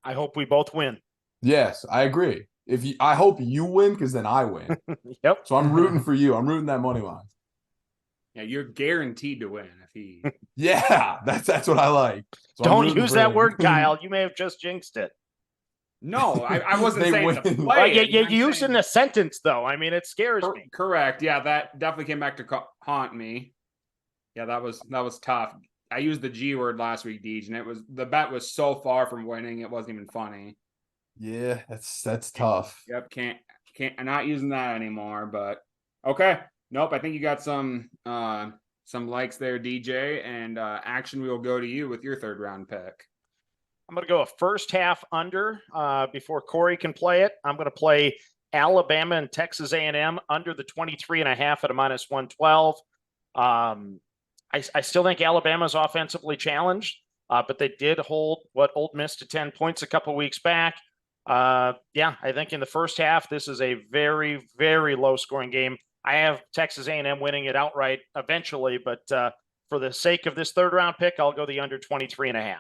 I hope we both win. Yes, I agree. I hope you win, because then I win. Yep. So I'm rooting for you. I'm rooting that money line. Yeah, you're guaranteed to win if he. Yeah, that's what I like. So don't use that word, Kyle. You may have just jinxed it. No, I wasn't saying to play. Well, you use it in a sentence, though. I mean, it scares me. Correct. Yeah, that definitely came back to haunt me. Yeah, that was tough. I used the G word last week, Deej, and the bet was so far from winning, it wasn't even funny. Yeah, that's tough. Yep, can't. I'm not using that anymore. But okay, nope. I think you got some likes there, DJ, and Action. We will go to you with your third round pick. I'm going to go a first half under before Corey can play it. I'm going to play Alabama and Texas A&M under the 23.5 at a -112. I still think Alabama's offensively challenged, but they did hold Ole Miss to 10 points a couple weeks back. I think in the first half, this is a very, very low scoring game. I have Texas A&M winning it outright eventually, but for the sake of this third round pick, I'll go the under 23.5.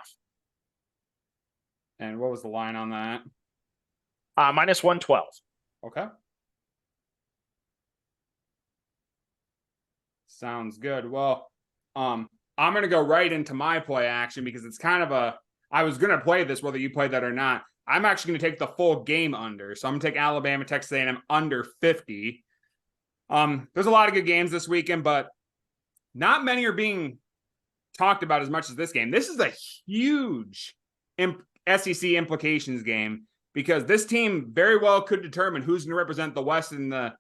And what was the line on that? -112. Okay. Sounds good. Well, I'm going to go right into my play Action, because it's kind of I was going to play this whether you played that or not. I'm actually going to take the full game under. So I'm going to take Alabama, Texas A&M under 50. There's a lot of good games this weekend, but not many are being talked about as much as this game. This is a huge SEC implications game, because this team very well could determine who's going to represent the West in the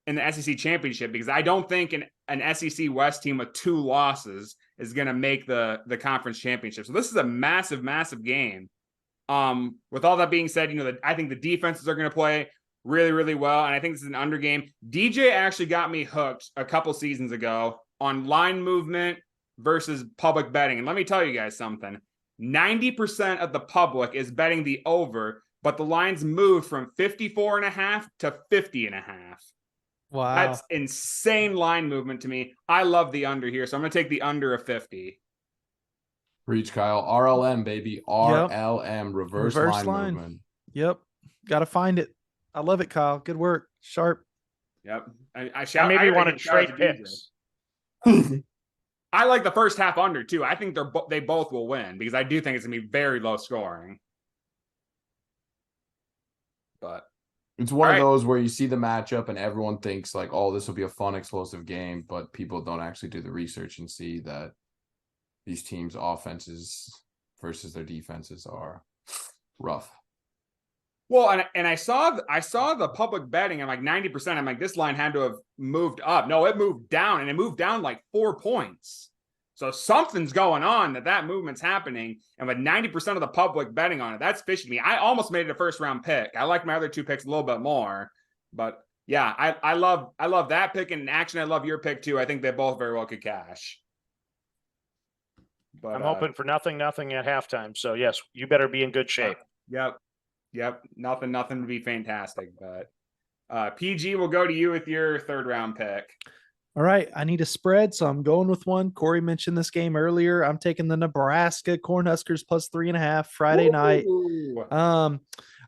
SEC championship, because I don't think an SEC West team with 2 losses is going to make the conference championship. So this is a massive, massive game. With all that being said, I think the defenses are going to play really, really well, and I think this is an under game. DJ actually got me hooked a couple seasons ago on line movement versus public betting. And let me tell you guys something. 90% of the public is betting the over, but the lines moved from 54.5 to 50.5. Wow. That's insane line movement to me. I love the under here, so I'm going to take the under of 50. Reach, Kyle. RLM, baby. RLM, reverse line movement. Yep. Got to find it. I love it, Kyle. Good work. Sharp. Yep. I maybe wanted straight picks. I like the first half under too. I think they both will win, because I do think it's gonna be very low scoring. But it's one of those where you see the matchup and everyone thinks like, oh, this will be a fun, explosive game, but people don't actually do the research and see that these teams' offenses versus their defenses are rough. Well, and I saw the public betting. I'm like 90%. I'm like, this line had to have moved up. No, it moved down, and it moved down like 4 points. So something's going on that movement's happening. And with 90% of the public betting on it, that's fishy to me. I almost made it a first round pick. I like my other 2 picks a little bit more, but yeah, I love that pick, and Action. I love your pick too. I think they both very well could cash. But I'm hoping for nothing at halftime. So yes, you better be in good shape. Yep. Nothing to be fantastic, but PG, will go to you with your third round pick. All right. I need a spread, so I'm going with one. Corey mentioned this game earlier. I'm taking the Nebraska Cornhuskers +3.5 Friday night.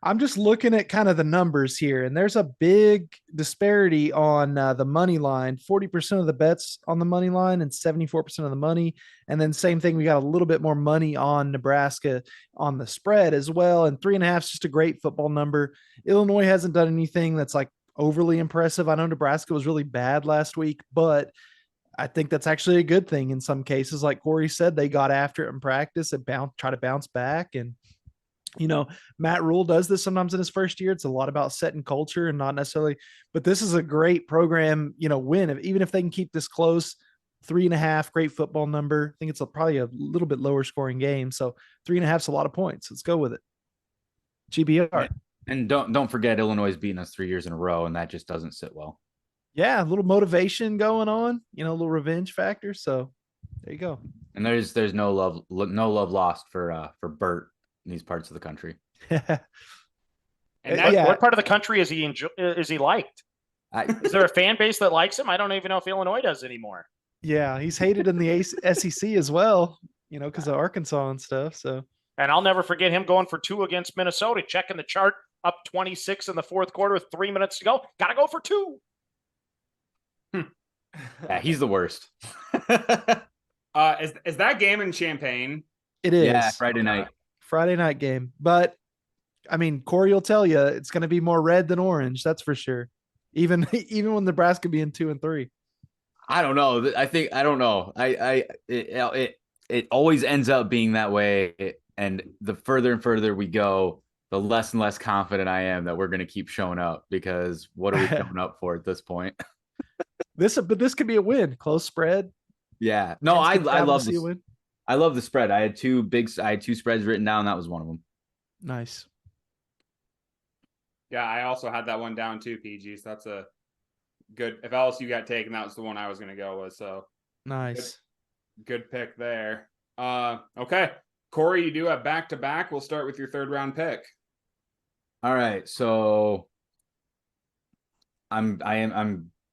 I'm just looking at kind of the numbers here, and there's a big disparity on the money line. 40% of the bets on the money line and 74% of the money. And then same thing, we got a little bit more money on Nebraska on the spread as well. And 3.5 is just a great football number. Illinois hasn't done anything that's like overly impressive. I know Nebraska was really bad last week, but I think that's actually a good thing in some cases. Like Corey said, they got after it in practice and try to bounce back. And Matt Rule does this sometimes in his first year. It's a lot about setting culture and not necessarily, but this is a great program, win. Even if they can keep this close, 3.5, great football number. I think it's probably a little bit lower scoring game. So 3.5 is a lot of points. Let's go with it. GBR. And don't forget, Illinois has beaten us 3 years in a row, and that just doesn't sit well. Yeah, a little motivation going on, a little revenge factor. So there you go. And there's no love lost for Bert in these parts of the country. And what part of the country is he liked? Is there a fan base that likes him? I don't even know if Illinois does anymore. Yeah, he's hated in the SEC as well, because of Arkansas and stuff. So, and I'll never forget him going for 2 against Minnesota, checking the chart, up 26 in the fourth quarter with 3 minutes to go. Got to go for 2. Yeah, he's the worst. Is that game in Champaign? It is. Yeah, Friday night game. But I mean, Corey will tell you it's going to be more red than orange. That's for sure. Even when Nebraska being 2 and 3. I don't know. I don't know. It always ends up being that way. And the further and further we go, the less and less confident I am that we're going to keep showing up, because what are we showing up for at this point? But this could be a win. Close spread. Yeah. No, I love this. I love the spread. I had 2 spreads written down. That was one of them. Nice. Yeah, I also had that one down too, PG. So that's a good. If LSU got taken, that was the one I was going to go with. So nice. Good pick there. Okay. Corey, you do have back-to-back. We'll start with your 3rd round pick. All right. So I'm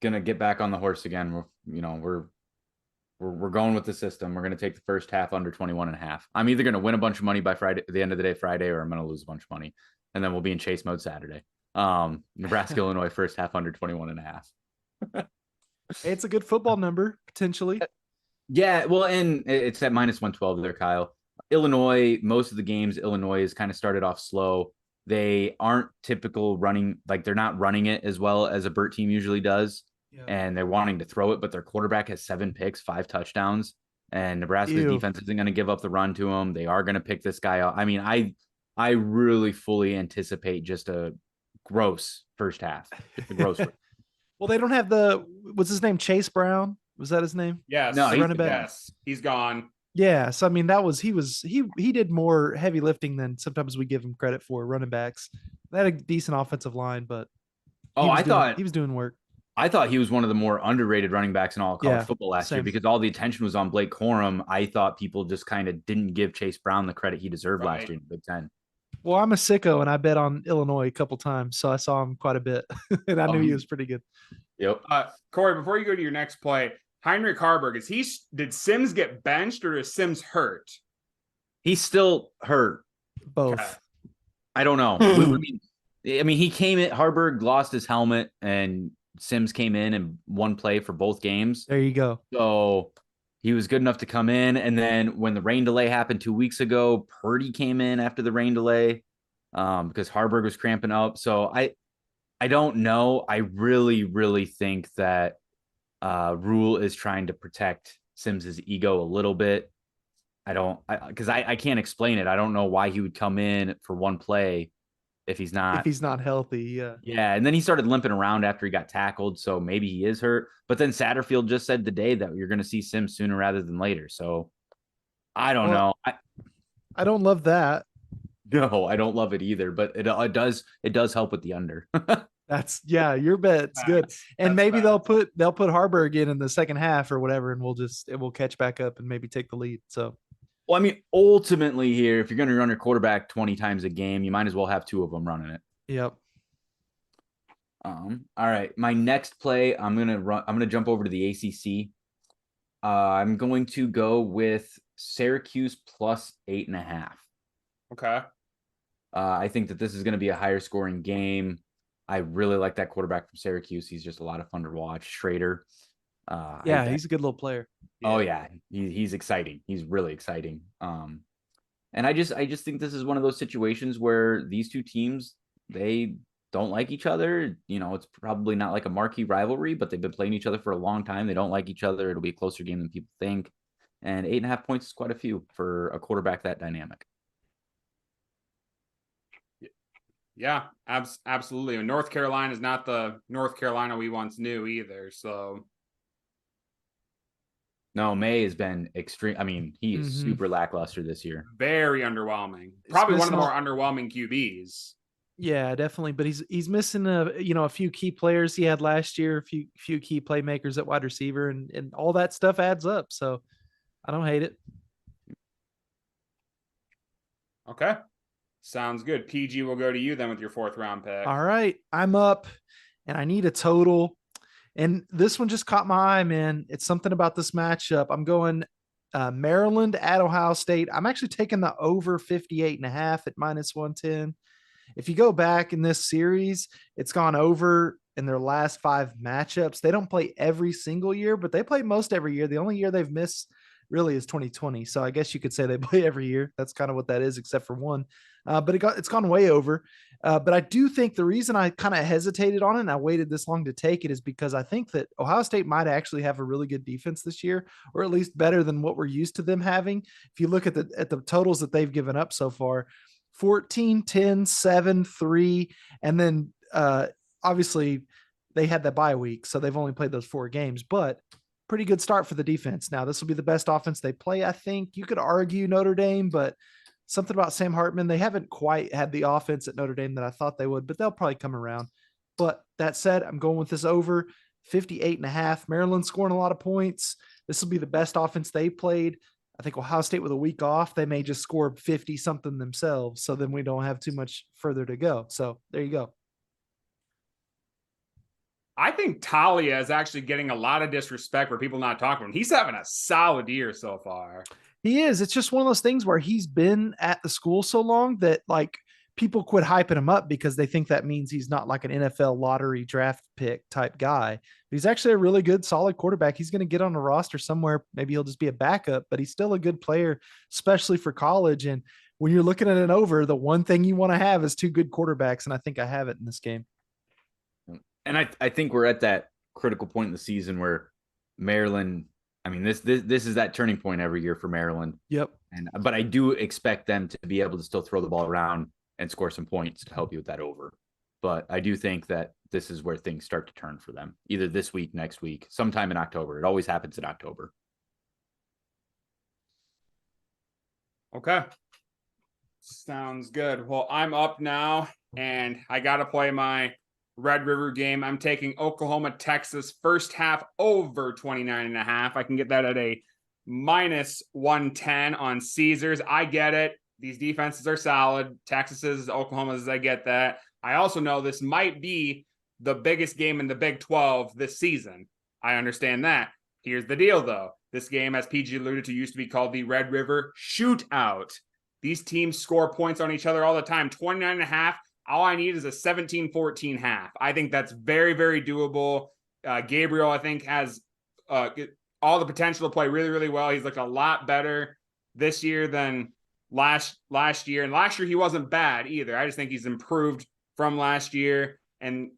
gonna get back on the horse again. We're going with the system. We're gonna take the first half under 21.5. I'm either gonna win a bunch of money by Friday, at the end of the day, Friday, or I'm gonna lose a bunch of money, and then we'll be in chase mode Saturday. Nebraska, Illinois, first half under 21.5. It's a good football number potentially. Yeah, well, and it's at -112 there, Kyle. Illinois, most of the games, Illinois has kind of started off slow. They aren't typical running, like they're not running it as well as a Burt team usually does. Yeah. And they're wanting to throw it, but their quarterback has 7 picks, 5 touchdowns, and Nebraska's defense isn't going to give up the run to him. They are going to pick this guy up. I mean, I really fully anticipate just a gross first half. Just a gross. Well, they don't have what's his name? Chase Brown. Was that his name? Yes. No, he's gone. Yeah. So, I mean, he did more heavy lifting than sometimes we give him credit for, running backs. They had a decent offensive line, but he was doing work. I thought he was one of the more underrated running backs in all of college football last year, because all the attention was on Blake Corum. I thought people just kind of didn't give Chase Brown the credit he deserved last year in the Big Ten. Well, I'm a sicko, and I bet on Illinois a couple times, so I saw him quite a bit, and I knew he was pretty good. Yep. Corey, before you go to your next play, Heinrich Harburg, did Sims get benched or is Sims hurt? He's still hurt. Both. Okay. I don't know. I mean, he came in, Harburg lost his helmet, and Sims came in and one play for both games. There you go. So he was good enough to come in. And then when the rain delay happened 2 weeks ago, Purdy came in after the rain delay because Harburg was cramping up. So I don't know. I really, really think that Rule is trying to protect Sims's ego a little bit. Because I can't explain it. I don't know why he would come in for one play if he's not healthy. Yeah. And then he started limping around after he got tackled. So maybe he is hurt. But then Satterfield just said today that you're going to see Sims sooner rather than later. So I don't know. I don't love that. No, I don't love it either. But it does help with the under. Your bet's good. And maybe they'll put Harburg in the second half or whatever, and we'll catch back up and maybe take the lead. So. Well, I mean, ultimately here, if you're going to run your quarterback 20 times a game, you might as well have 2 of them running it. Yep. All right. My next play, I'm going to jump over to the ACC. I'm going to go with Syracuse plus 8.5. Okay. I think that this is going to be a higher scoring game. I really like that quarterback from Syracuse. He's just a lot of fun to watch. Schrader. He's a good little player. Oh yeah, he's exciting. He's really exciting. And I just think this is one of those situations where these two teams, they don't like each other. It's probably not like a marquee rivalry, but they've been playing each other for a long time. They don't like each other. It'll be a closer game than people think. And 8.5 points is quite a few for a quarterback that dynamic. Yeah, absolutely. And North Carolina is not the North Carolina we once knew either. So. No, May has been extreme. I mean, he is super lackluster this year. Very underwhelming. Probably one of the more underwhelming QBs. Yeah, definitely. But he's missing a few key players he had last year, a few key playmakers at wide receiver, and all that stuff adds up. So I don't hate it. Okay. Sounds good. PG will go to you then with your 4th round pick. All right. I'm up and I need a total. And this one just caught my eye, man. It's something about this matchup. I'm going Maryland at Ohio State. I'm actually taking the over 58.5 at -110. If you go back in this series, it's gone over in their last 5 matchups. They don't play every single year, but they play most every year. The only year they've missed really is 2020. So I guess you could say they play every year. That's kind of what that is, except for one. But it's gone way over. But I do think the reason I kind of hesitated on it and I waited this long to take it is because I think that Ohio State might actually have a really good defense this year, or at least better than what we're used to them having. If you look at the totals that they've given up so far, 14, 10, 7, 3, and then obviously they had that bye week, so they've only played those 4 games, but pretty good start for the defense. Now, this will be the best offense they play, I think. You could argue Notre Dame, but something about Sam Hartman, they haven't quite had the offense at Notre Dame that I thought they would, but they'll probably come around. But that said, I'm going with this over 58.5. Maryland scoring a lot of points. This will be the best offense they played. I think Ohio State with a week off, they may just score 50 something themselves. So then we don't have too much further to go. So there you go. I think Talia is actually getting a lot of disrespect for people not talking about him. He's having a solid year so far. He is. It's just one of those things where he's been at the school so long that like people quit hyping him up because they think that means he's not like an NFL lottery draft pick type guy. He's actually a really good, solid quarterback. He's going to get on a roster somewhere. Maybe he'll just be a backup, but he's still a good player, especially for college. And when you're looking at an over, the one thing you want to have is 2 good quarterbacks. And I think I have it in this game. And I think we're at that critical point in the season where Maryland, I mean, this is that turning point every year for Maryland. Yep. But I do expect them to be able to still throw the ball around and score some points to help you with that over. But I do think that this is where things start to turn for them, either this week, next week, sometime in October. It always happens in October. Okay. Sounds good. Well, I'm up now, and I got to play my Red River game. I'm taking Oklahoma, Texas, first half over 29.5. I can get that at a -110 on Caesars. I get it. These defenses are solid. Texas's, Oklahoma's, I get that. I also know this might be the biggest game in the Big 12 this season. I understand that. Here's the deal, though. This game, as PG alluded to, used to be called the Red River Shootout. These teams score points on each other all the time. 29.5. All I need is a 17-14 half. I think that's very, very doable. Gabriel, I think, has all the potential to play really, really well. He's looked a lot better this year than last year. And last year, he wasn't bad either. I just think he's improved from last year. And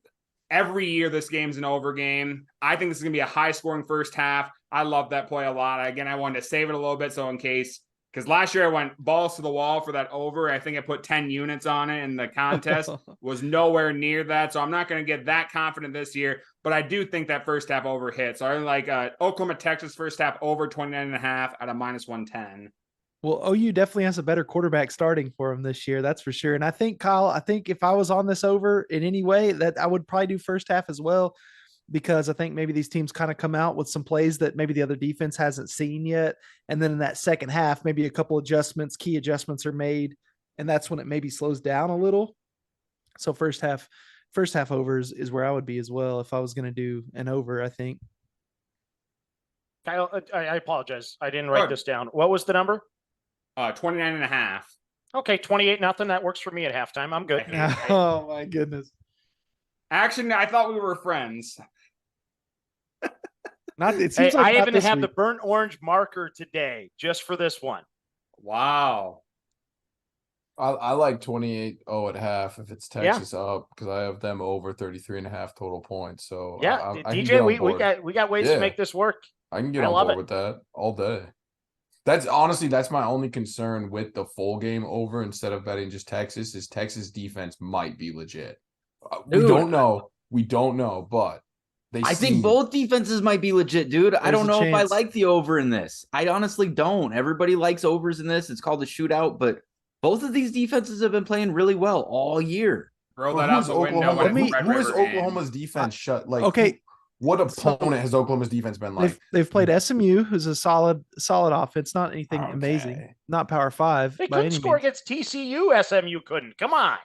every year, this game's an over game. I think this is going to be a high-scoring first half. I love that play a lot. Again, I wanted to save it a little bit so in case – because last year I went balls to the wall for that over. I think I put 10 units on it, and the contest was nowhere near that. So I'm not going to get that confident this year, but I do think that first half over hit. So I like Oklahoma, Texas first half over 29.5 at a -110. Well, OU definitely has a better quarterback starting for him this year. That's for sure. And I think, Kyle, if I was on this over in any way, that I would probably do first half as well, because I think maybe these teams kind of come out with some plays that maybe the other defense hasn't seen yet. And then in that second half, maybe a couple key adjustments are made. And that's when it maybe slows down a little. So first half overs is where I would be as well if I was going to do an over, I think. Kyle, I apologize. I didn't write this down. What was the number? 29.5. Okay, 28-0. That works for me at halftime. I'm good. Oh my goodness. Actually, I thought we were friends. I even have the burnt orange marker today just for this one. Wow. I like 28-0 at half if it's Texas up, because I have them over 33.5 total points. So yeah, I DJ, we got ways to make this work. I can get on board with that all day. That's my only concern with the full game over instead of betting just Texas is Texas defense might be legit. We don't know, but I think both defenses might be legit, dude. I don't know if I like the over in this. I honestly don't. Everybody likes overs in this. It's called a shootout, but both of these defenses have been playing really well all year. Throw that out the window. Who is Oklahoma's defense shut? Like, okay, what opponent has Oklahoma's defense been like? They've played SMU, who's a solid offense, not anything amazing, not Power 5. They couldn't score against TCU. SMU couldn't. Come on.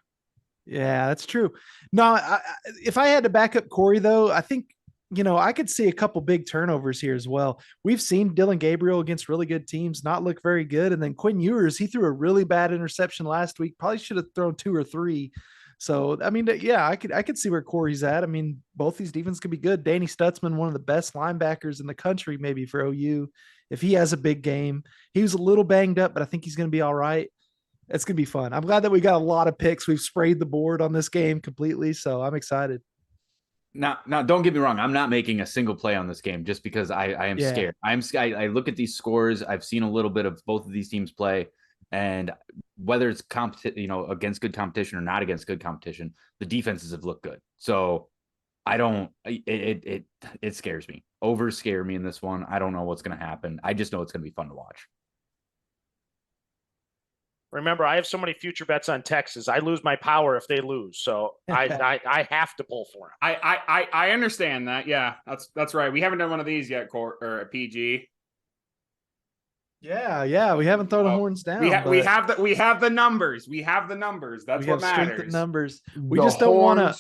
Yeah, that's true. No, if I had to back up Corey, though, I think, I could see a couple big turnovers here as well. We've seen Dylan Gabriel against really good teams not look very good. And then Quinn Ewers, he threw a really bad interception last week. Probably should have thrown 2 or 3. So, I mean, yeah, I could see where Corey's at. I mean, both these defenses could be good. Danny Stutzman, one of the best linebackers in the country, maybe for OU. If he has a big game, he was a little banged up, but I think he's going to be all right. It's going to be fun. I'm glad that we got a lot of picks. We've sprayed the board on this game completely, so I'm excited. Now, don't get me wrong. I'm not making a single play on this game just because I am scared. I look at these scores. I've seen a little bit of both of these teams play, and whether it's against good competition or not against good competition, the defenses have looked good. So I don't. It scares me. Over scare me in this one. I don't know what's going to happen. I just know it's going to be fun to watch. Remember, I have so many future bets on Texas. I lose my power if they lose, so I have to pull for them. I understand that. Yeah, that's right. We haven't done one of these yet, or a PG. Yeah, we haven't thrown the horns down. We have the numbers. We have the numbers. That's what matters. Numbers. We just don't want to.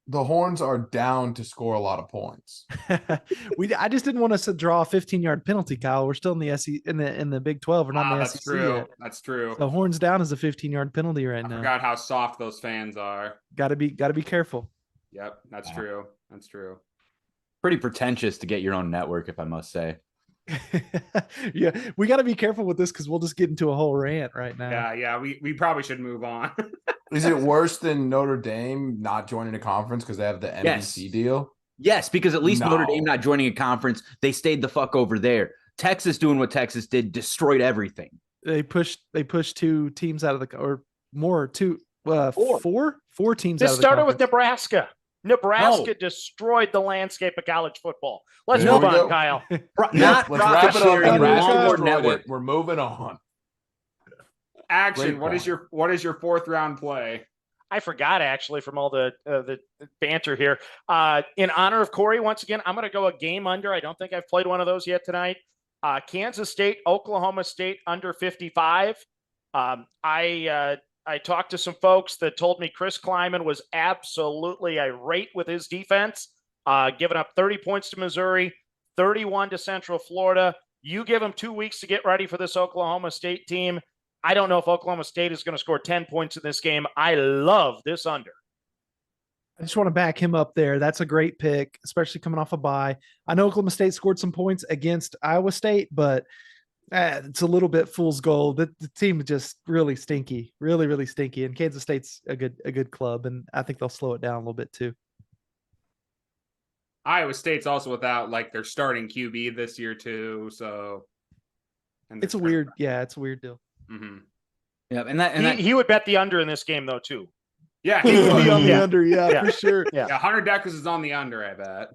The Horns are down to score a lot of points. I just didn't want us to draw a 15-yard penalty, Kyle. We're still in the SEC, in the Big 12. We're not in the SEC yet. That's true. The Horns down is a 15-yard penalty right now. I forgot how soft those fans are. Got to be careful. Yep, that's true. That's true. Pretty pretentious to get your own network, if I must say. Yeah, we got to be careful with this because we'll just get into a whole rant right now. Yeah, we probably should move on. Is it worse than Notre Dame not joining a conference because they have the NBC deal? Yes, because at least Notre Dame not joining a conference, they stayed the fuck over there. Texas doing what Texas did, destroyed everything. They pushed 2 teams out of the four teams. This out of the started with Nebraska. Nebraska destroyed the landscape of college football. Let's move on, Kyle. Let's wrap it up. We're moving on. Action. What is your 4th round play? I forgot actually from all the banter here. In honor of Corey, once again, I'm going to go a game under. I don't think I've played one of those yet tonight. Kansas State, Oklahoma State under 55. I talked to some folks that told me Chris Kleiman was absolutely irate with his defense, giving up 30 points to Missouri, 31 to Central Florida. You give him 2 weeks to get ready for this Oklahoma State team. I don't know if Oklahoma State is going to score 10 points in this game. I love this under. I just want to back him up there. That's a great pick, especially coming off a bye. I know Oklahoma State scored some points against Iowa State, but it's a little bit fool's gold. The team is just really stinky, really, really stinky. And Kansas State's a good club, and I think they'll slow it down a little bit too. Iowa State's also without their starting QB this year too, so it's a weird deal. Mm-hmm. Yeah, and he would bet the under in this game though too. Yeah, he would be on the under. Yeah, for sure. Yeah, Hunter Deckers is on the under. I bet.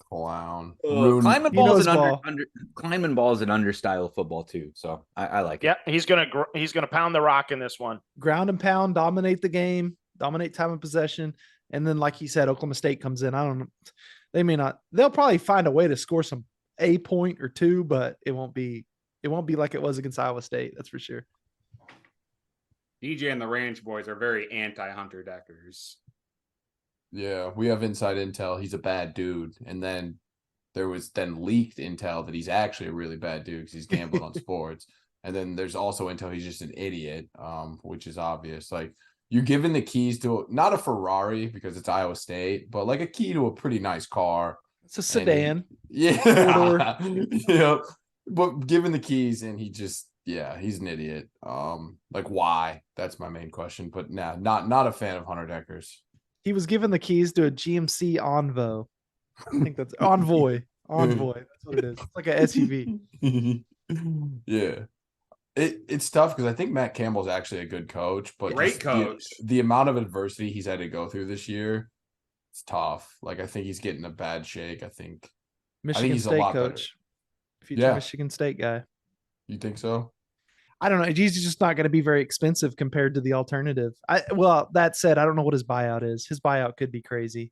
Clown. Kleiman ball is an under style of football too, so I like it. Yeah, he's gonna pound the rock in this one. Ground and pound, dominate the game, dominate time of possession, and then like he said, Oklahoma State comes in. I don't know. They may not. They'll probably find a way to score a point or 2, but it won't be like it was against Iowa State. That's for sure. DJ and the Ranch Boys are very anti-Hunter Deckers. Yeah, we have inside intel. He's a bad dude. And then there was leaked intel that he's actually a really bad dude because he's gambled on sports. And then there's also intel he's just an idiot, which is obvious. Like, you're given the keys to not a Ferrari because it's Iowa State, but like a key to a pretty nice car. It's a sedan. Yeah. Yep. But given the keys and he's an idiot. Like, why? That's my main question. But not a fan of Hunter Deckers. He was given the keys to a GMC Envoy. I think that's Envoy. Envoy. That's what it is. It's like an SUV. Yeah. It's tough because I think Matt Campbell's actually a good coach, but great coach. The amount of adversity he's had to go through this year, it's tough. Like, I think he's getting a bad shake. I think Michigan he's State a lot coach. Future Michigan State guy. You think so? I don't know. He's just not going to be very expensive compared to the alternative. Well, that said, I don't know what his buyout is. His buyout could be crazy.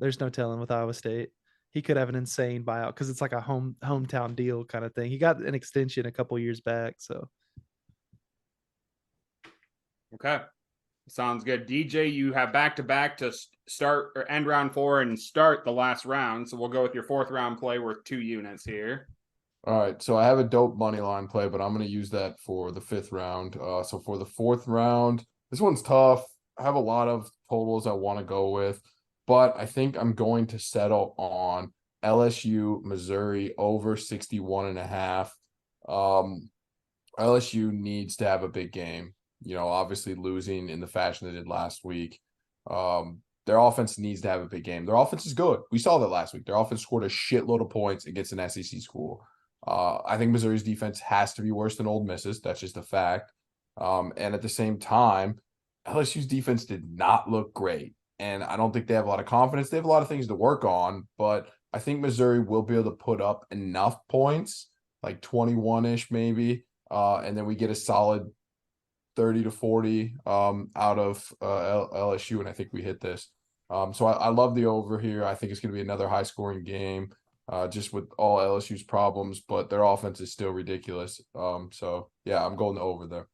There's no telling with Iowa State. He could have an insane buyout because it's like a hometown deal kind of thing. He got an extension a couple years back. So okay, sounds good. DJ, you have back-to-back to start or end round 4 and start the last round. So we'll go with your 4th round play worth 2 units here. All right, so I have a dope money line play, but I'm going to use that for the 5th round. So for the 4th round, this one's tough. I have a lot of totals I want to go with, but I think I'm going to settle on LSU, Missouri over 61.5. LSU needs to have a big game. Obviously losing in the fashion they did last week. Their offense needs to have a big game. Their offense is good. We saw that last week. Their offense scored a shitload of points against an SEC school. I think Missouri's defense has to be worse than Ole Miss's. That's just a fact. And at the same time, LSU's defense did not look great. And I don't think they have a lot of confidence. They have a lot of things to work on, but I think Missouri will be able to put up enough points, like 21-ish maybe. And then we get a solid 30 to 40 out of LSU, and I think we hit this. So I love the over here. I think it's going to be another high-scoring game. Just with all LSU's problems, but their offense is still ridiculous. So yeah, I'm going over there.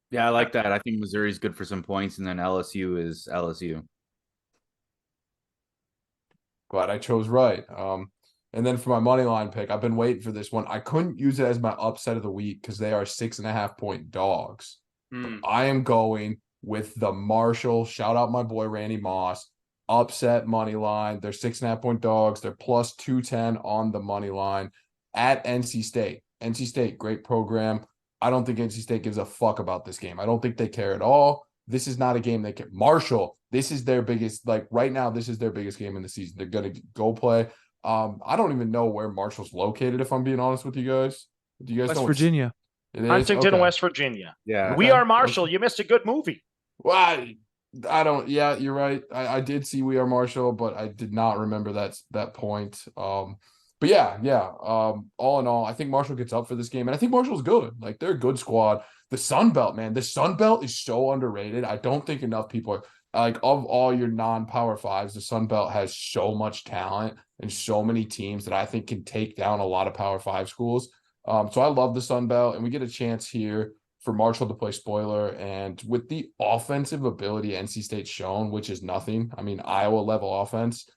Yeah, I like that. I think Missouri's good for some points, and then LSU is LSU. Glad I chose right. And then for my money line pick, I've been waiting for this one. I couldn't use it as my upset of the week because they are 6.5-point dogs. I am going with the Marshall. Shout out my boy Randy Moss. Upset money line. They're 6.5-point dogs. They're plus 210 on the money line at NC State. NC State, great program. I don't think NC State gives a fuck about this game. I don't think they care at all. This is not a game they care. Marshall, this is their biggest, right now, this is their biggest game in the season. They're going to go play. I don't even know where Marshall's located, if I'm being honest with you guys. Do you guys know? West Virginia. Huntington, okay. West Virginia. Yeah. We Are Marshall. You missed a good movie. Well, yeah, you're right. I did see We Are Marshall, but I did not remember that point. But yeah. All in all, I think Marshall gets up for this game, and I think Marshall's good. Like, they're a good squad. The Sun Belt, man, the Sun Belt is so underrated. I don't think enough people are, like, of all your non-power fives, the Sun Belt has so much talent and so many teams that I think can take down a lot of power five schools. So I love the Sun Belt, and we get a chance here for Marshall to play spoiler. And with the offensive ability NC State's shown, which is nothing, I mean, Iowa level offense,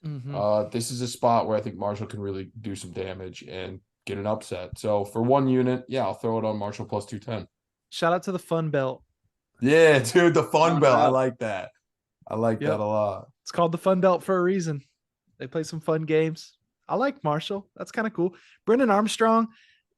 this is a spot where I think Marshall can really do some damage and get an upset. So for 1 unit, yeah, I'll throw it on Marshall plus 210. Shout out to the Fun Belt. Yeah, dude, the Fun Belt. I like that. I like that a lot. It's called the Fun Belt for a reason. They play some fun games. I like Marshall. That's kind of cool. Brennan Armstrong,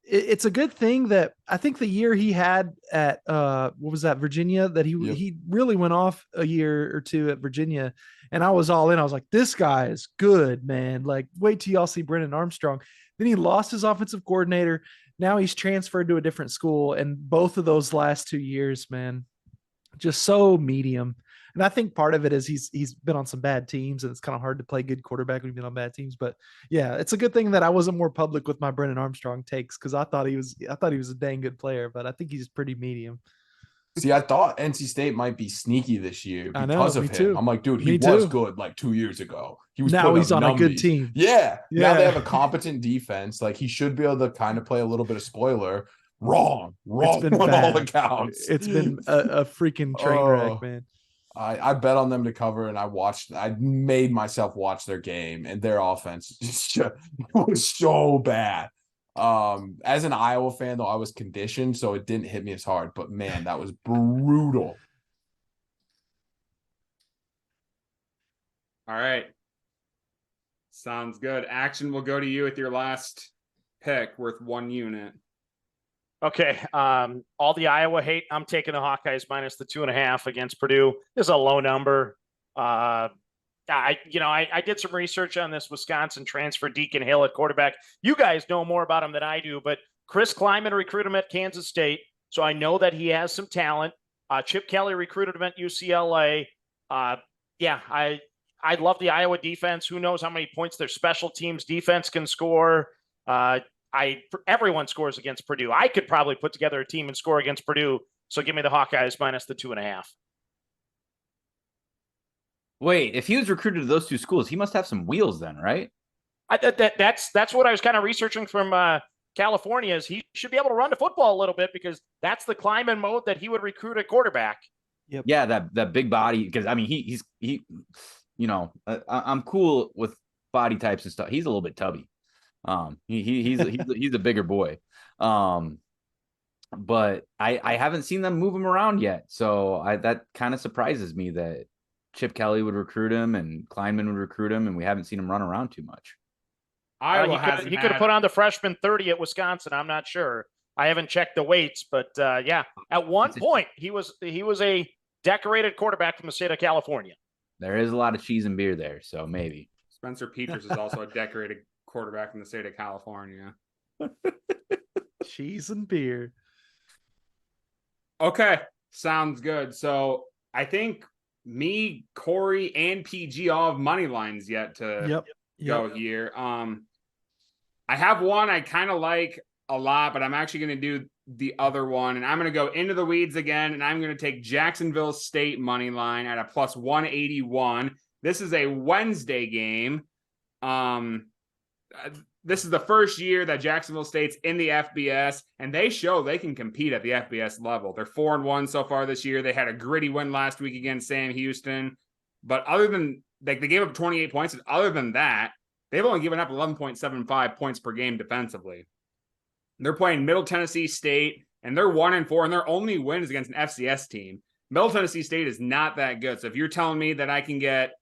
it's a good thing that I think the year he had at what was that, Virginia, that he really went off a year or two at Virginia, and I was all in. I was like, this guy is good, man. Like, wait till y'all see Brennan Armstrong. Then he lost his offensive coordinator. Now he's transferred to a different school, and both of those last 2 years, man, just so medium. And I think part of it is he's been on some bad teams, and it's kind of hard to play good quarterback when you've been on bad teams. But yeah, it's a good thing that I wasn't more public with my Brennan Armstrong takes, because I thought he was a dang good player, but I think he's pretty medium. See, I thought NC State might be sneaky this year because of him. Too. I'm like, dude, he was good like 2 years ago. He was now he's on a good team. Yeah. Now they have a competent defense. Like, he should be able to kind of play a little bit of spoiler. Wrong on all accounts. It's been a freaking train wreck, man. I bet on them to cover, and I made myself watch their game, and their offense just was so bad. As an Iowa fan, though, I was conditioned, so it didn't hit me as hard. But man, that was brutal. All right. Sounds good. Action will go to you with your last pick worth 1 unit. Okay. All the Iowa hate, I'm taking the Hawkeyes minus the 2.5 against Purdue. This is a low number. I did some research on this Wisconsin transfer Deacon Hill at quarterback. You guys know more about him than I do, but Chris Kleiman recruited him at Kansas State, so I know that he has some talent. Chip Kelly recruited him at UCLA. I love the Iowa defense. Who knows how many points their special teams defense can score. everyone scores against Purdue. I could probably put together a team and score against Purdue. So give me the Hawkeyes minus the 2.5. Wait, if he was recruited to those two schools, he must have some wheels then, right? That's what I was kind of researching from California. Is he should be able to run the football a little bit because that's the climb and mode that he would recruit a quarterback. Yep. Yeah, that big body. Because I mean, he's I'm cool with body types and stuff. He's a little bit tubby. He's a bigger boy. But I haven't seen them move him around yet. So that kind of surprises me that Chip Kelly would recruit him and Kleinman would recruit him, and we haven't seen him run around too much. He could have put on the freshman 30 at Wisconsin. I'm not sure. I haven't checked the weights, but yeah, at one point he was a decorated quarterback from the state of California. There is a lot of cheese and beer there, so maybe. Spencer Peters is also a decorated quarterback from the state of California. Cheese and beer. Okay, sounds good. So I think me, Corey, and PG all have money lines yet to go here. I have one I kind of like a lot, but I'm actually going to do the other one, and I'm going to go into the weeds again, and I'm going to take Jacksonville State money line at a plus 181. This is a Wednesday game. This is the first year that Jacksonville State's in the FBS, and they show they can compete at the FBS level. They're 4-1 so far this year. They had a gritty win last week against Sam Houston, but other than they gave up 28 points, and other than that, they've only given up 11.75 points per game defensively. They're playing Middle Tennessee State, and they're 1-4, and their only win is against an FCS team. Middle Tennessee State is not that good. So if you're telling me that I can get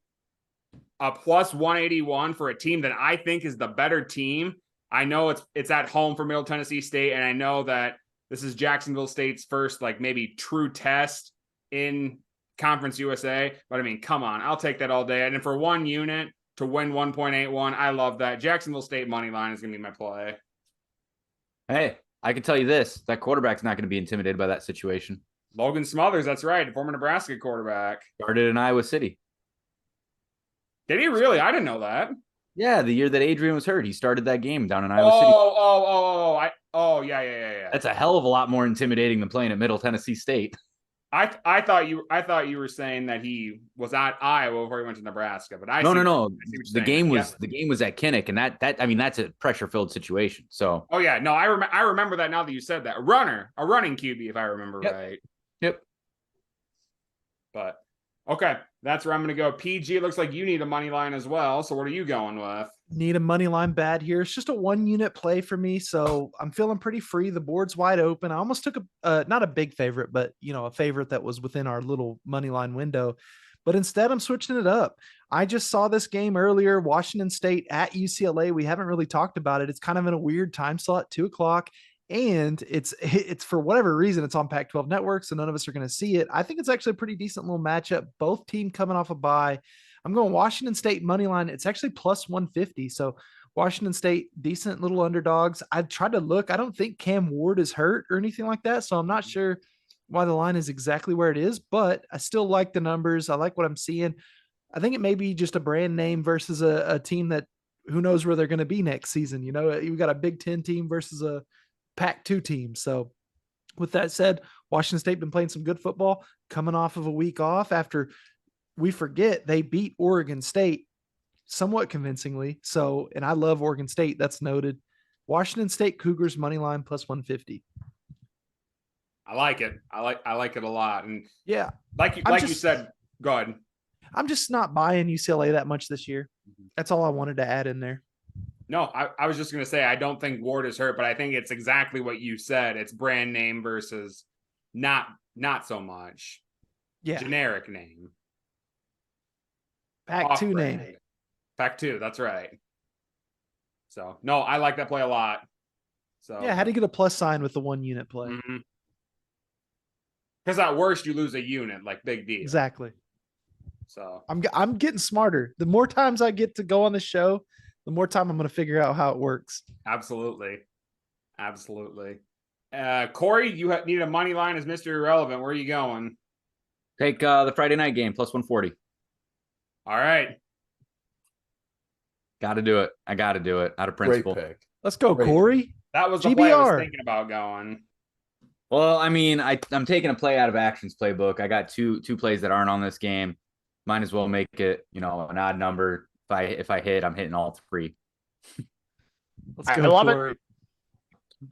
a plus 181 for a team that I think is the better team, I know it's at home for Middle Tennessee State, and I know that this is Jacksonville State's first, like, maybe true test in Conference USA. But I mean, come on, I'll take that all day. And for one unit to win 1.81, I love that. Jacksonville State money line is going to be my play. Hey, I can tell you this: that quarterback's not going to be intimidated by that situation. Logan Smothers, that's right, former Nebraska quarterback. Started in Iowa City. Did he really? I didn't know that. Yeah, the year that Adrian was hurt, he started that game down in Iowa City. Yeah. That's a hell of a lot more intimidating than playing at Middle Tennessee State. I thought you were saying that he was at Iowa before he went to Nebraska, but no. The game was at Kinnick, and that's a pressure-filled situation. So I remember that now that you said that. A running QB, if I remember right. Yep. But okay, that's where I'm going to go. PG, it looks like you need a money line as well. So what are you going with? Need a money line bad here. It's just a 1-unit play for me, so I'm feeling pretty free. The board's wide open. I almost took not a big favorite, but a favorite that was within our little money line window. But instead, I'm switching it up. I just saw this game earlier, Washington State at UCLA. We haven't really talked about it. It's kind of in a weird time slot, 2:00. And it's for whatever reason, it's on Pac-12 network, so none of us are going to see it. I think it's actually a pretty decent little matchup. Both teams coming off a bye. I'm going Washington State money line. It's actually plus 150. So Washington State, decent little underdogs. I've tried to look. I don't think Cam Ward is hurt or anything like that. So I'm not sure why the line is exactly where it is, but I still like the numbers. I like what I'm seeing. I think it may be just a brand name versus a team that who knows where they're going to be next season. You've got a Big Ten team versus a Pac-2 team. So with that said, Washington State been playing some good football, coming off of a week off after we forget they beat Oregon State somewhat convincingly. So, and I love Oregon State. That's noted. Washington State Cougars money line plus 150. I like it. I like it a lot. And yeah, you said, go ahead. I'm just not buying UCLA that much this year. That's all I wanted to add in there. No, I was just going to say, I don't think Ward is hurt, but I think it's exactly what you said. It's brand name versus not so much. Yeah. Generic name. Pac-2 name. Pac-2, that's right. So, no, I like that play a lot. So yeah, how to get a plus sign with the 1-unit play. Because at worst, you lose a unit, like big deal. Exactly. So I'm getting smarter. The more times I get to go on the show, the more time I'm going to figure out how it works. Absolutely. Corey, you need a money line as Mr. Irrelevant. Where are you going? Take the Friday night game, plus 140. All right. Got to do it. I got to do it out of principle. Great pick. Let's go, Corey. That was the play I was thinking about going. Well, I mean, I'm taking a play out of Action's playbook. I got two plays that aren't on this game. Might as well make it, an odd number. If I hit, I'm hitting all three. I love it.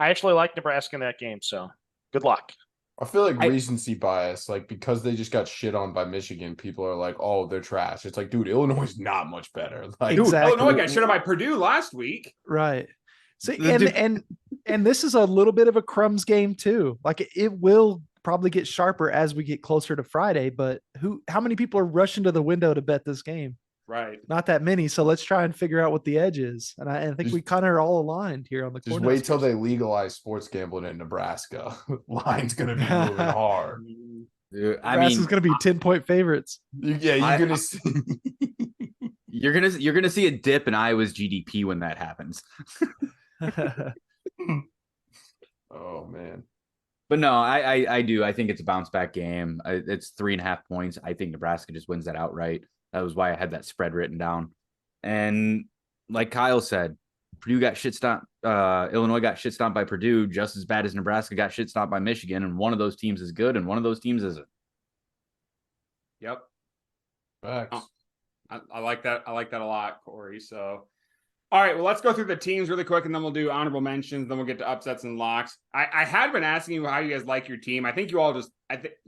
I actually like Nebraska in that game, so good luck. I feel like recency bias, like because they just got shit on by Michigan, people are like, "Oh, they're trash." It's like, dude, Illinois is not much better. Like, exactly. Illinois got shit on by Purdue last week, right? See, and this is a little bit of a crumbs game too. Like it will probably get sharper as we get closer to Friday. But how many people are rushing to the window to bet this game? Right. Not that many. So let's try and figure out what the edge is. And I think we kind of are all aligned here on the just wait till they legalize sports gambling in Nebraska. Line's gonna be moving hard. Dude, Nebraska's gonna be 10-point favorites. Yeah, you're gonna see. You're gonna see a dip in Iowa's GDP when that happens. Oh man. But no, I do. I think it's a bounce back game. It's 3.5 points. I think Nebraska just wins that outright. That was why I had that spread written down. And like Kyle said, Purdue got shit stomped. Illinois got shit stomped by Purdue just as bad as Nebraska got shit stomped by Michigan. And one of those teams is good and one of those teams isn't. Yep. Facts. I like that. I like that a lot, Corey. So, all right, well, let's go through the teams really quick, and then we'll do honorable mentions. Then we'll get to upsets and locks. I had been asking you how you guys like your team. I think you all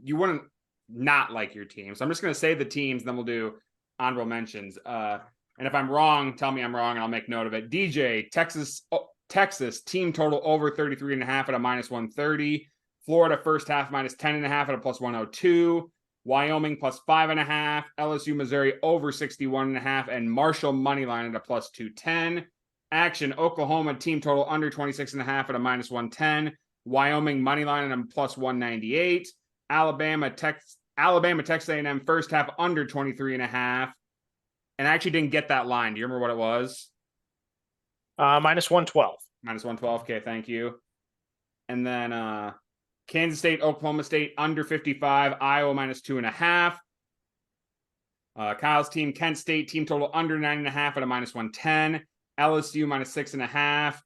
you wouldn't not like your team. So I'm just going to say the teams, and then we'll do honorable mentions. And if I'm wrong, tell me I'm wrong, and I'll make note of it. DJ, Texas team total over 33.5 at a -130. Florida first half -10.5 at a +102. Wyoming +5.5, LSU, Missouri over 61.5, and Marshall money line at a +210. Action, Oklahoma team total under 26.5 at a -110. Wyoming money line at a +198. Alabama, Texas A&M first half under 23.5. And I actually didn't get that line. Do you remember what it was? -112. -112. Okay, thank you. And then Kansas State, Oklahoma State under 55, Iowa -2.5. Kyle's team, Kent State team total under 9.5 at a -110. LSU -6.5.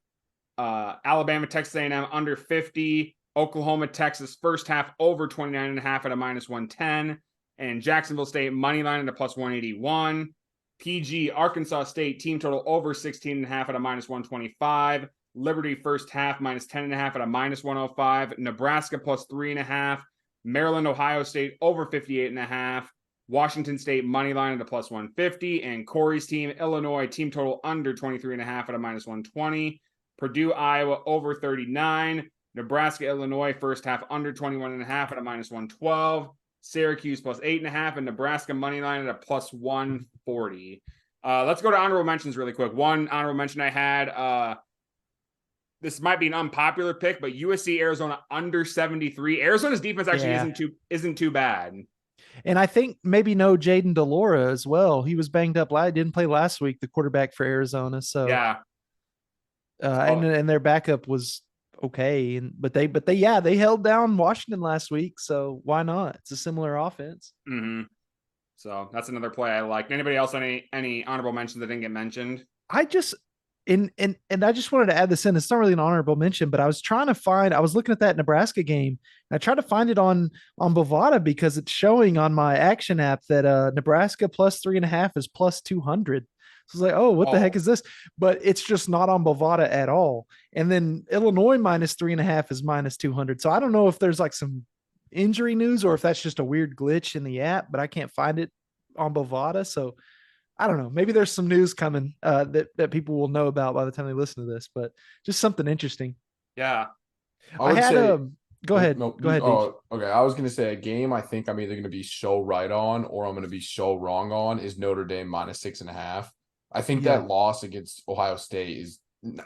Alabama, Texas A&M under 50. Oklahoma, Texas first half over 29.5 at a -110. And Jacksonville State money line at a +181. PG, Arkansas State team total over 16.5 at a -125. Liberty first half -10.5 at a -105. Nebraska +3.5. Maryland, Ohio State over 58.5. Washington State money line at a +150. And Corey's team, Illinois team total under 23.5 at a -120. Purdue, Iowa over 39. Nebraska, Illinois first half under 21.5 at a -112. Syracuse +8.5 and Nebraska money line at a +140. Let's go to honorable mentions really quick. One honorable mention I had, this might be an unpopular pick, but USC Arizona under 73. Arizona's defense actually isn't too bad. And I think maybe Jaden Delora as well. He was banged up. Didn't play last week, the quarterback for Arizona. So yeah. And their backup was okay. But they held down Washington last week. So why not? It's a similar offense. Mm-hmm. So that's another play I like. Anybody else any honorable mentions that didn't get mentioned? I just wanted to add this in. It's not really an honorable mention, but I was looking at that Nebraska game. And I tried to find it on Bovada because it's showing on my action app that Nebraska +3.5 is +200. So I was like, oh, what the heck is this? But it's just not on Bovada at all. And then Illinois -3.5 is -200. So I don't know if there's like some injury news or if that's just a weird glitch in the app, but I can't find it on Bovada. So I don't know. Maybe there's some news coming that people will know about by the time they listen to this, but just something interesting. Yeah. Go ahead. No, go ahead. Okay. I was going to say a game I think I'm either going to be so right on or I'm going to be so wrong on is Notre Dame -6.5. I think that loss against Ohio State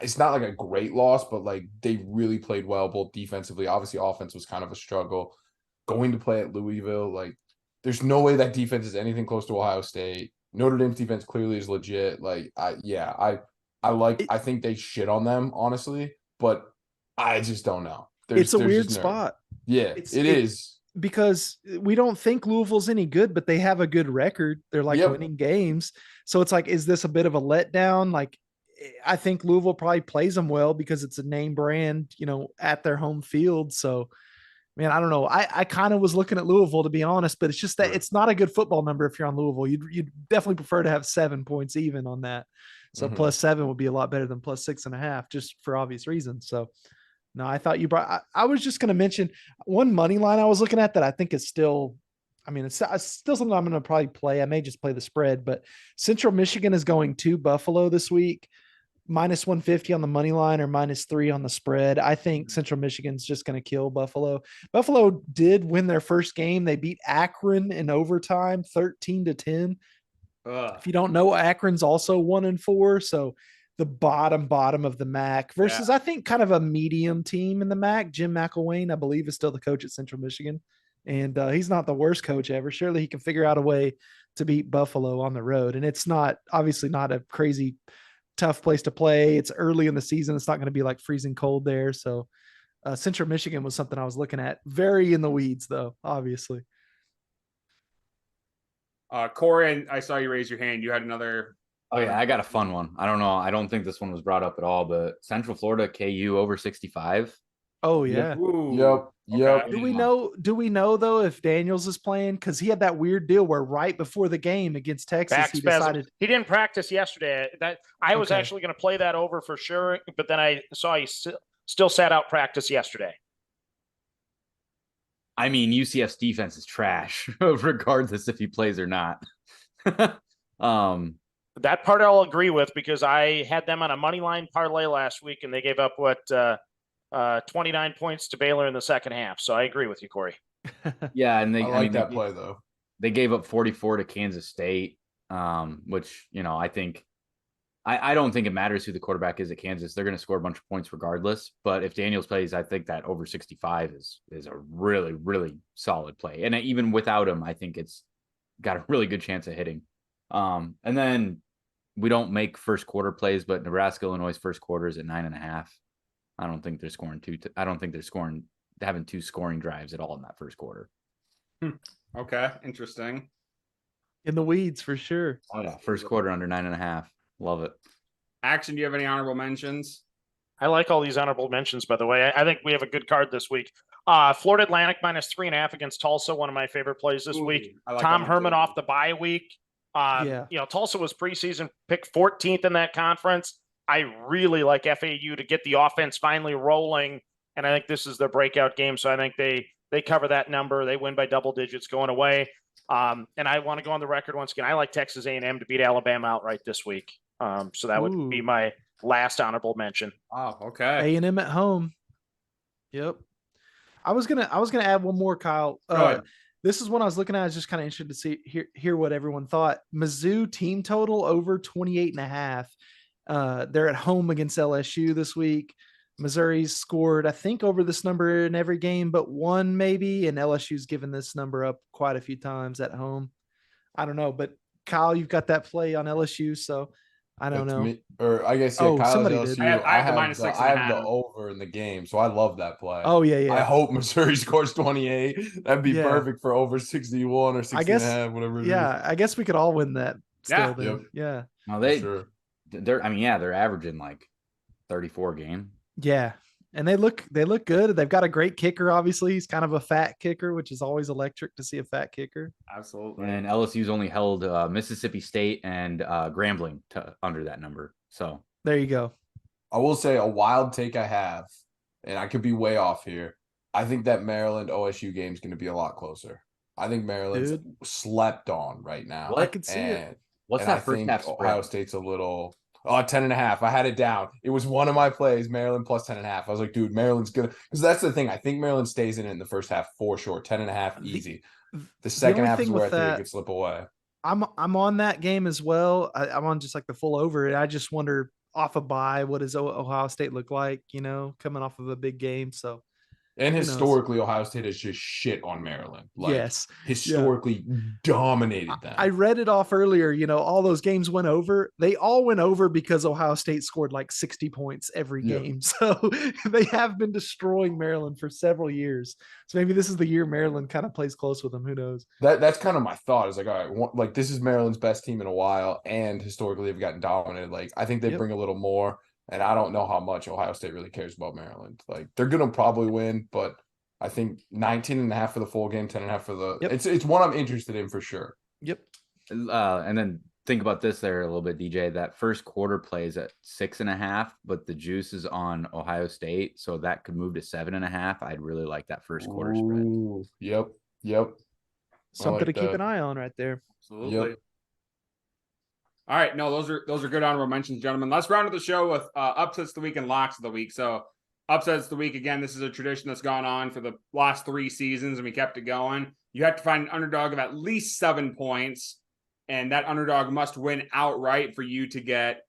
it's not like a great loss, but like they really played well, both defensively. Obviously, offense was kind of a struggle. Going to play at Louisville, like there's no way that defense is anything close to Ohio State. Notre Dame's defense clearly is legit. Like I think they shit on them, honestly, but I just don't know. It's a weird spot. Yeah, it is. Because we don't think Louisville's any good, but they have a good record. They're like winning games. So it's like, is this a bit of a letdown? Like, I think Louisville probably plays them well because it's a name brand, at their home field. So, man, I don't know. I kind of was looking at Louisville, to be honest, but it's just that it's not a good football number if you're on Louisville. You'd definitely prefer to have 7 points even on that. So +7 would be a lot better than +6.5, just for obvious reasons. So, no, I thought you brought. I was just going to mention one money line I was looking at that I think is still. I mean, it's still something I'm going to probably play. I may just play the spread, but Central Michigan is going to Buffalo this week, -150 on the money line or -3 on the spread. I think Central Michigan's just going to kill Buffalo. Buffalo did win their first game. They beat Akron in overtime, 13-10. If you don't know, Akron's also 1-4. So the bottom of the MAC versus, I think, kind of a medium team in the MAC. Jim McElwain, I believe, is still the coach at Central Michigan. And he's not the worst coach ever. Surely he can figure out a way to beat Buffalo on the road. And it's obviously not a crazy tough place to play. It's early in the season. It's not going to be like freezing cold there. So Central Michigan was something I was looking at. Very in the weeds, though, obviously. Corey, I saw you raise your hand. You had another. Oh, yeah, I got a fun one. I don't know. I don't think this one was brought up at all, but Central Florida KU over 65. Oh, yeah. Yep. Okay. Do we know though if Daniels is playing? Because he had that weird deal where right before the game against Texas, he decided he didn't practice yesterday. That I was actually going to play that over for sure, but then I saw he still sat out practice yesterday. I mean, UCF's defense is trash, regardless if he plays or not. That part I'll agree with because I had them on a money line parlay last week, and they gave up 29 points to Baylor in the second half. So I agree with you, Corey. Yeah, and I like that play though. They gave up 44 to Kansas State, which I think I don't think it matters who the quarterback is at Kansas. They're going to score a bunch of points regardless. But if Daniels plays, I think that over 65 is a really, really solid play. And even without him, I think it's got a really good chance of hitting. And then we don't make first quarter plays, but Nebraska, Illinois' first quarter is at 9.5. I don't think they're scoring having 2 scoring drives at all in that first quarter. Okay, interesting. In the weeds for sure. Oh yeah, first quarter under 9.5. Love it. Action, do you have any honorable mentions? I like all these honorable mentions, by the way. I think we have a good card this week. Florida Atlantic -3.5 against Tulsa, one of my favorite plays this week. Like Tom Herman off the bye week. Tulsa was preseason picked 14th in that conference. I really like FAU to get the offense finally rolling, and I think this is their breakout game. So I think they cover that number. They win by double digits going away. And I want to go on the record once again. I like Texas A&M to beat Alabama outright this week. So that would be my last honorable mention. Oh, okay. A&M at home. Yep. I was gonna add one more, Kyle. This is one I was looking at. I was just kind of interested to hear what everyone thought. Mizzou team total over 28.5. They're at home against LSU this week. Missouri's scored, I think, over this number in every game but one, maybe, and LSU's given this number up quite a few times at home. I don't know, but Kyle, you've got that play on LSU, so I don't know. Me, or I guess Kyle's somebody LSU. did. I have the over in the game, so I love that play. Oh yeah. I hope Missouri scores 28. That'd be perfect for over 61 or 60.5, whatever it is. I guess we could all win that. Still, yeah. Then. Yeah. No, they're averaging like 34 a game. Yeah. And they look good. They've got a great kicker, obviously. He's kind of a fat kicker, which is always electric to see a fat kicker. Absolutely. And LSU's only held Mississippi State and Grambling to under that number. So there you go. I will say a wild take I have, and I could be way off here. I think that Maryland OSU game is going to be a lot closer. I think Maryland's slept on right now. I could see it. What's that first half spread? Ohio State's a little 10.5. I had it down. It was one of my plays, Maryland plus 10.5. I was like, dude, Maryland's gonna, because that's the thing. I think Maryland stays in it in the first half for sure. 10.5 easy. The second half is where I think it could slip away. I'm on that game as well. I'm on just like the full over. I just wonder off a bye, what does Ohio State look like? Coming off of a big game. So And historically, Ohio State has just shit on Maryland. Like, yes. Historically dominated them. I read it off earlier. All those games went over. They all went over because Ohio State scored like 60 points every game. So they have been destroying Maryland for several years. So maybe this is the year Maryland kind of plays close with them. Who knows? That's kind of my thought. Is like, all right, like this is Maryland's best team in a while, and historically they've gotten dominated. Like, I think they bring a little more. And I don't know how much Ohio State really cares about Maryland. Like, they're going to probably win, but I think 19.5 for the full game, 10.5 for the it's one I'm interested in for sure. Yep. And then think about this there a little bit, DJ. That first quarter plays at 6.5, but the juice is on Ohio State, so that could move to 7.5. I'd really like that first quarter spread. Yep. Something to keep an eye on right there. Absolutely. Yep. All right, no, those are good honorable mentions, gentlemen. Let's round up the show with upsets of the week and locks of the week. So upsets of the week, again, this is a tradition that's gone on for the last 3 seasons, and we kept it going. You have to find an underdog of at least 7 points, and that underdog must win outright for you to get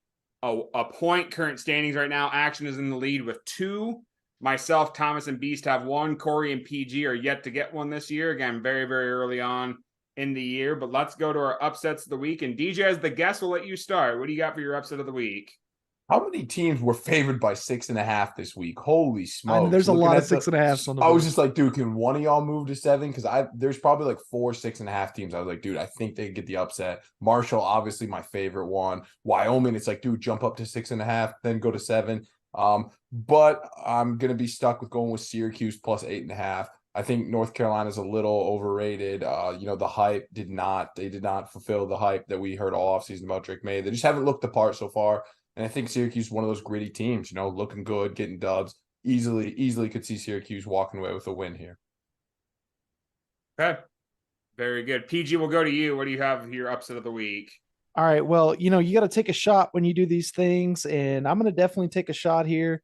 a point. Current standings right now, Action is in the lead with 2. Myself, Thomas, and Beast have 1. Corey and PG are yet to get one this year. Again, very, very early on in the year, but let's go to our upsets of the week. And DJ, as the guest, will let you start. What do you got for your upset of the week? How many teams were favored by 6.5 this week? Holy smokes! There's a lot of 6.5s on the board. I was just like, dude, can one of y'all move to 7? Because there's probably like 4 6.5 teams. I was like, dude, I think they get the upset. Marshall, obviously my favorite one. Wyoming, it's like, dude, jump up to 6.5, then go to 7. But I'm gonna be stuck with going with Syracuse plus 8.5. I think North Carolina is a little overrated. The hype did not fulfill the hype that we heard all offseason about Drake May. They just haven't looked the part so far. And I think Syracuse is one of those gritty teams, looking good, getting dubs. Easily could see Syracuse walking away with a win here. Okay. Very good. PG, we'll go to you. What do you have your upset of the week? All right. Well, you got to take a shot when you do these things, and I'm going to definitely take a shot here.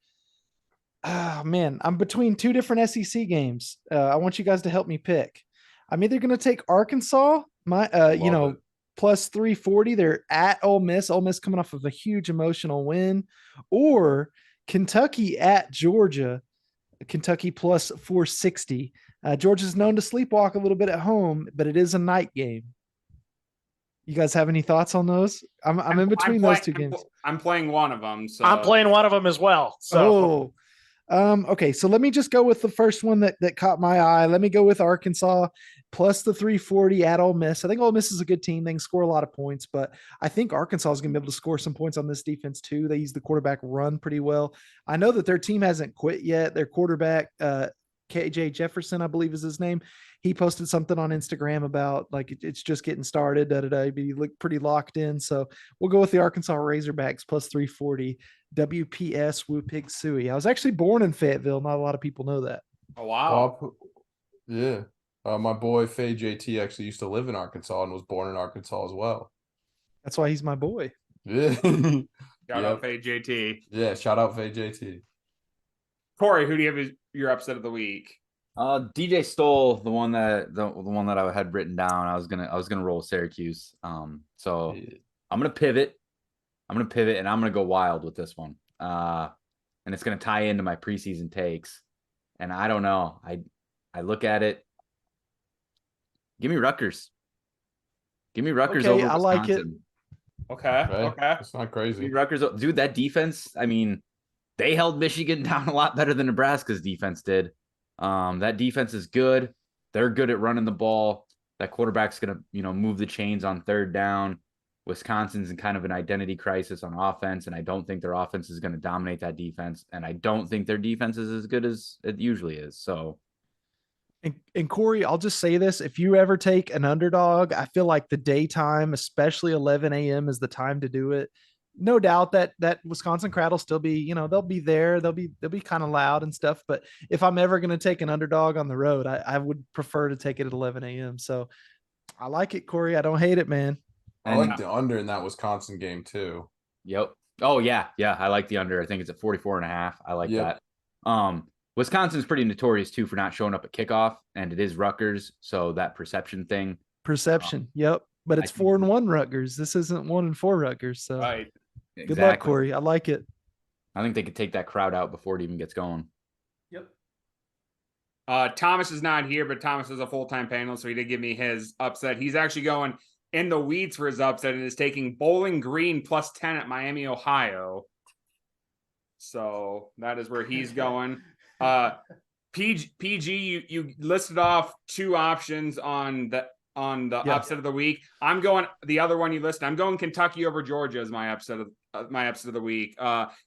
Man, I'm between 2 different SEC games. I want you guys to help me pick. I'm either going to take Arkansas, plus 340. They're at Ole Miss. Ole Miss coming off of a huge emotional win, or Kentucky at Georgia. Kentucky plus 460. Georgia's known to sleepwalk a little bit at home, but it is a night game. You guys have any thoughts on those? I'm in between those 2 games. I'm playing one of them. So I'm playing one of them as well. So. Okay. So let me just go with the first one that caught my eye. Let me go with Arkansas plus the 340 at Ole Miss. I think Ole Miss is a good team. They can score a lot of points, but I think Arkansas is going to be able to score some points on this defense too. They use the quarterback run pretty well. I know that their team hasn't quit yet. Their quarterback, KJ Jefferson, I believe is his name. He posted something on Instagram about like it's just getting started. But he looked pretty locked in. So we'll go with the Arkansas Razorbacks plus 340. WPS Woo Pig Suey. I was actually born in Fayetteville. Not a lot of people know that. Oh wow! Yeah, my boy Faye JT actually used to live in Arkansas and was born in Arkansas as well. That's why he's my boy. Yeah. Shout out Faye JT. Yeah, shout out Faye JT. Corey, who do you have as your upset of the week? DJ stole the one that I had written down. I was gonna roll Syracuse. So yeah. I'm gonna pivot, and I'm gonna go wild with this one. And it's gonna tie into my preseason takes. And I don't know. I look at it. Give me Rutgers. Give me Rutgers over Wisconsin. I like it. Okay. Right? Okay. It's not crazy. Rutgers, dude, that defense, I mean, they held Michigan down a lot better than Nebraska's defense did. That defense is good. They're good at running the ball. That quarterback's going to, move the chains on 3rd down. Wisconsin's in kind of an identity crisis on offense, and I don't think their offense is going to dominate that defense, and I don't think their defense is as good as it usually is. So, and Corey, I'll just say this. If you ever take an underdog, I feel like the daytime, especially 11 a.m. is the time to do it. No doubt that Wisconsin crowd will still be, they'll be there. They'll be kind of loud and stuff. But if I'm ever going to take an underdog on the road, I would prefer to take it at 11 a.m. So I like it, Corey. I don't hate it, man. I like the under in that Wisconsin game too. Yep. Oh yeah. Yeah. I like the under. I think it's at 44.5. I like that. Wisconsin's pretty notorious too for not showing up at kickoff, and it is Rutgers. So that perception thing. Yep. But it's 4-1 Rutgers. This isn't 1-4 Rutgers. So right. Good luck, Corey. I like it. I think they could take that crowd out before it even gets going. Yep. Thomas is not here, but Thomas is a full-time panel, so he did give me his upset. He's actually going in the weeds for his upset and is taking Bowling Green plus 10 at Miami, Ohio. So that is where he's going. PG, you listed off two options on the upset of the week. I'm going the other one you listed. I'm going Kentucky over Georgia as my upset of the week.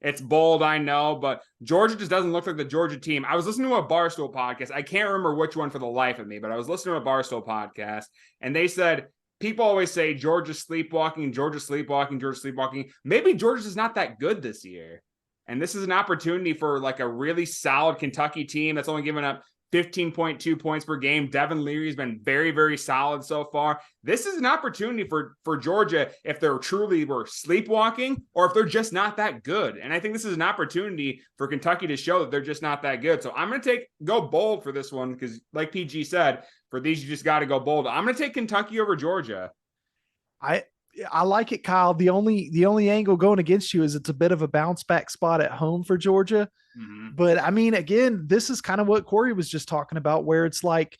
It's bold, I know, but Georgia just doesn't look like the Georgia team. I was listening to a Barstool podcast. I can't remember which one for the life of me, but I was listening to a Barstool podcast, and they said people always say Georgia's sleepwalking, Georgia's sleepwalking, Georgia's sleepwalking. Maybe Georgia's not that good this year. And this is an opportunity for like a really solid Kentucky team that's only given up 15.2 points per game. Devin Leary's been very, very solid so far. This is an opportunity for Georgia if they're truly were sleepwalking or if they're just not that good. And I think this is an opportunity for Kentucky to show that they're just not that good. So I'm going to go bold for this one because like PG said, for these, you just got to go bold. I'm going to take Kentucky over Georgia. I like it, Kyle. The only angle going against you is it's a bit of a bounce back spot at home for Georgia. Mm-hmm. But I mean, again, this is kind of what Corey was just talking about, where it's like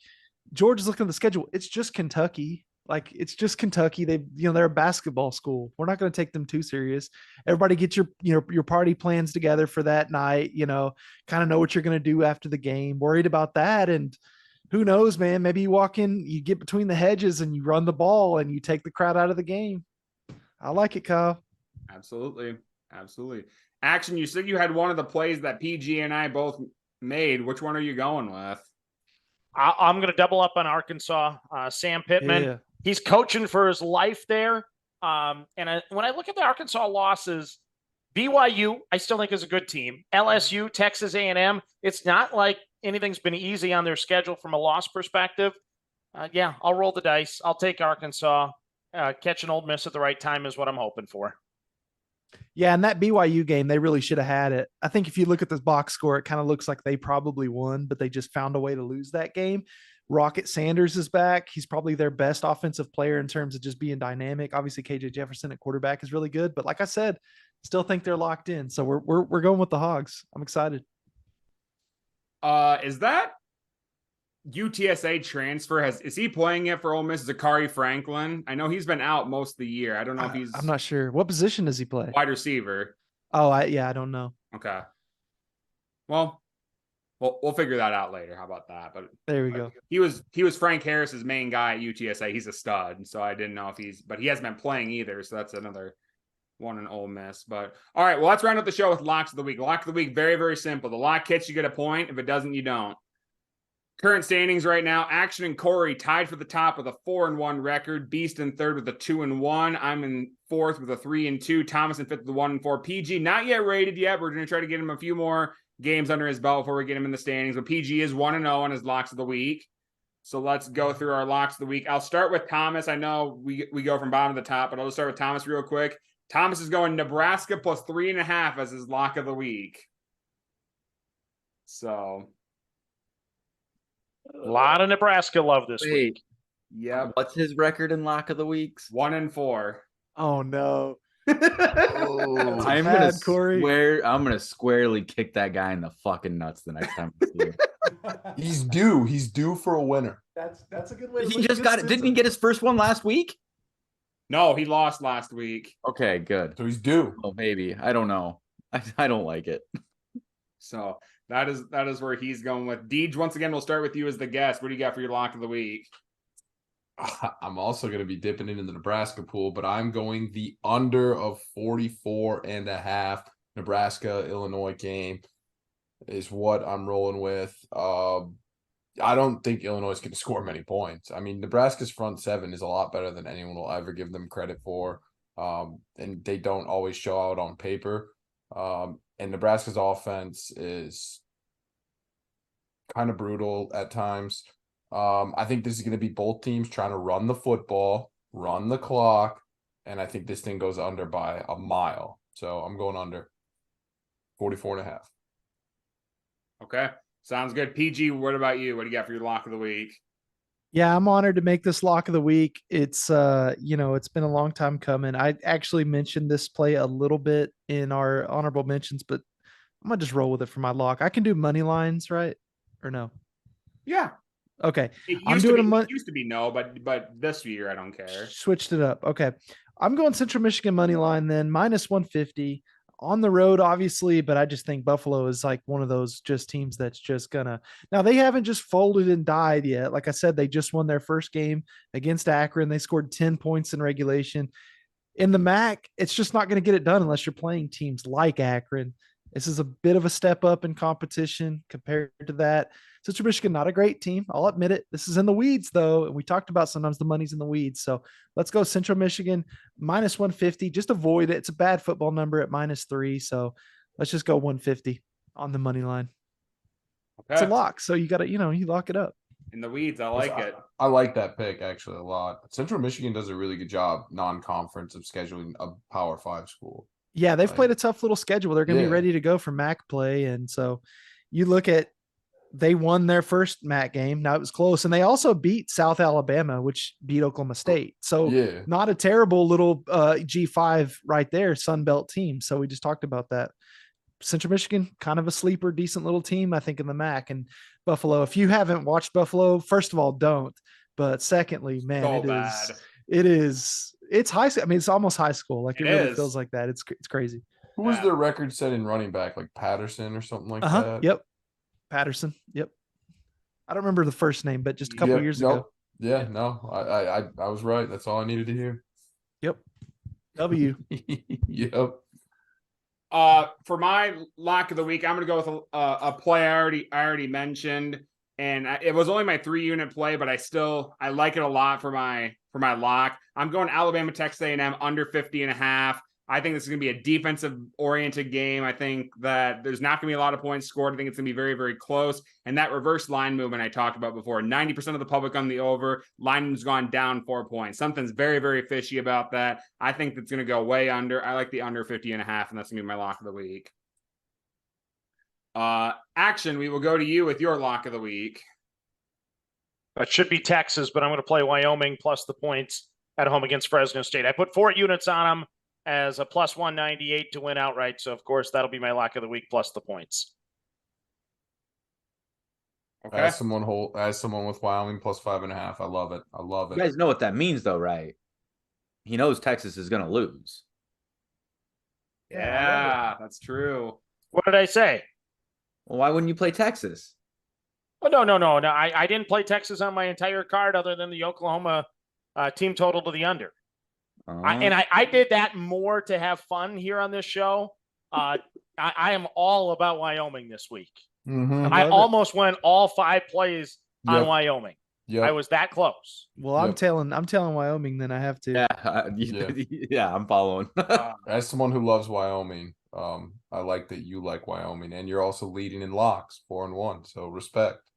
Georgia's looking at the schedule. It's just Kentucky. Like it's just Kentucky. They're a basketball school. We're not going to take them too serious. Everybody get your party plans together for that night, kind of know what you're going to do after the game, worried about that. And who knows, man, maybe you walk in, you get between the hedges and you run the ball and you take the crowd out of the game. I like it, Kyle. Absolutely. Action, you said you had one of the plays that PG and I both made. Which one are you going with? I'm going to double up on Arkansas. Sam Pittman, yeah. He's coaching for his life there. When I look at the Arkansas losses, BYU, I still think is a good team. LSU, Texas A&M, it's not like anything's been easy on their schedule from a loss perspective. I'll roll the dice. I'll take Arkansas. Catching Ole Miss at the right time is what I'm hoping for. Yeah, and that BYU game, they really should have had it. I think if you look at this box score, it kind of looks like they probably won, but they just found a way to lose that game. Rocket Sanders is back. He's probably their best offensive player in terms of just being dynamic. Obviously, KJ Jefferson at quarterback is really good, but like I said, still think they're locked in. So we're going with the Hogs. I'm excited. Is that UTSA transfer is he playing it for Ole Miss? Zachary Franklin? I know he's been out most of the year. I don't know if he's. I'm not sure. What position does he play? Wide receiver. Oh, I don't know. Okay. Well, we'll figure that out later. How about that? But there we go. He was Frank Harris's main guy at UTSA. He's a stud, so I didn't know but he hasn't been playing either. So that's another one in Ole Miss. But all right, well, let's round up the show with locks of the week. Lock of the week, very, very simple. The lock hits, you get a point. If it doesn't, you don't. Current standings right now, Action and Corey tied for the top with a 4-1 record. Beast in third with a 2-1. I'm in fourth with a 3-2. Thomas in fifth with a 1-4. PG not yet rated yet. We're going to try to get him a few more games under his belt before we get him in the standings. But PG is 1-0 on his locks of the week. So let's go through our locks of the week. I'll start with Thomas. I know we go from bottom to the top, but I'll just start with Thomas real quick. Thomas is going Nebraska plus 3.5 as his lock of the week. So a lot of Nebraska love this week. Yeah. What's his record in lock of the weeks? 1-4. Oh no. I'm gonna squarely kick that guy in the fucking nuts the next time I see him. He's due for a winner. That's a good way. He just got it. Didn't he get his first one last week? No, he lost last week. Okay, good. So he's due. Oh, maybe. I don't know. I don't like it. So that is where he's going with. Deej, once again, we'll start with you as the guest. What do you got for your lock of the week? I'm also going to be dipping into the Nebraska pool, but I'm going the under of 44.5. Nebraska-Illinois game is what I'm rolling with. I don't think Illinois is going to score many points. I mean, Nebraska's front seven is a lot better than anyone will ever give them credit for. And they don't always show out on paper. And Nebraska's offense is kind of brutal at times. I think this is going to be both teams trying to run the football, run the clock, and I think this thing goes under by a mile. So I'm going under 44.5. Okay. Sounds good. PG, what about you? What do you got for your lock of the week? Yeah, I'm honored to make this lock of the week. It's it's been a long time coming. I actually mentioned this play a little bit in our honorable mentions, but I'm gonna just roll with it for my lock. I can do money lines, right? Or no? Yeah. Okay. It used to be no, but this year I don't care. Switched it up. Okay. I'm going Central Michigan money line then, minus 150 on the road, obviously, but I just think Buffalo is like one of those just teams that's just gonna. Now they haven't just folded and died yet. Like I said, they just won their first game against Akron. They scored 10 points in regulation. In the MAC, it's just not going to get it done unless you're playing teams like Akron. This is a bit of a step up in competition compared to that. Central Michigan, not a great team. I'll admit it. This is in the weeds, though. And we talked about sometimes the money's in the weeds. So let's go Central Michigan minus 150. Just avoid it. It's a bad football number at -3. So let's just go 150 on the money line. Okay. It's a lock. So you got to, you lock it up. In the weeds, I like it. I like that pick actually a lot. Central Michigan does a really good job non-conference of scheduling a Power 5 school. Yeah, they've played a tough little schedule. They're going to be ready to go for MAC play. And so you look at, they won their first MAC game. Now it was close. And they also beat South Alabama, which beat Oklahoma State. So not a terrible little G5 right there, Sun Belt team. So we just talked about that. Central Michigan, kind of a sleeper, decent little team, I think, in the MAC. And Buffalo, if you haven't watched Buffalo, first of all, don't. But secondly, man, it's high. I mean, it's almost high school. Like it really feels like that. It's crazy. Who was their record setting running back? Like Patterson or something like that? Yep. Patterson. Yep. I don't remember the first name, but just a couple years ago. Yeah, no, I was right. That's all I needed to hear. Yep. W. Yep. For my lock of the week, I'm going to go with a play I already mentioned, and it was only my 3-unit play, but I like it a lot for my lock. I'm going Alabama Texas A&M under 50.5. I think this is going to be a defensive oriented game. I think that there's not going to be a lot of points scored. I think it's going to be very, very close. And that reverse line movement I talked about before, 90% of the public on the over, line's gone down 4 points. Something's very, very fishy about that. I think that's going to go way under. I like the under 50.5, and that's going to be my lock of the week. Action, we will go to you with your lock of the week. It should be Texas, but I'm going to play Wyoming plus the points at home against Fresno State. I put 4 units on them as a plus 198 to win outright. So, of course, that'll be my lock of the week plus the points. Okay. As someone with Wyoming plus 5.5. I love it. You guys know what that means, though, right? He knows Texas is going to lose. Yeah, that's true. What did I say? Well, why wouldn't you play Texas? Oh, no. I didn't play Texas on my entire card other than the Oklahoma team total to the under. I did that more to have fun here on this show. I am all about Wyoming this week. Mm-hmm. I almost went all 5 plays on Wyoming. Yep. I was that close. Well, I'm telling Wyoming, then I have to. Yeah, I'm following. As someone who loves Wyoming, I like that you like Wyoming, and you're also leading in locks 4-1. So respect.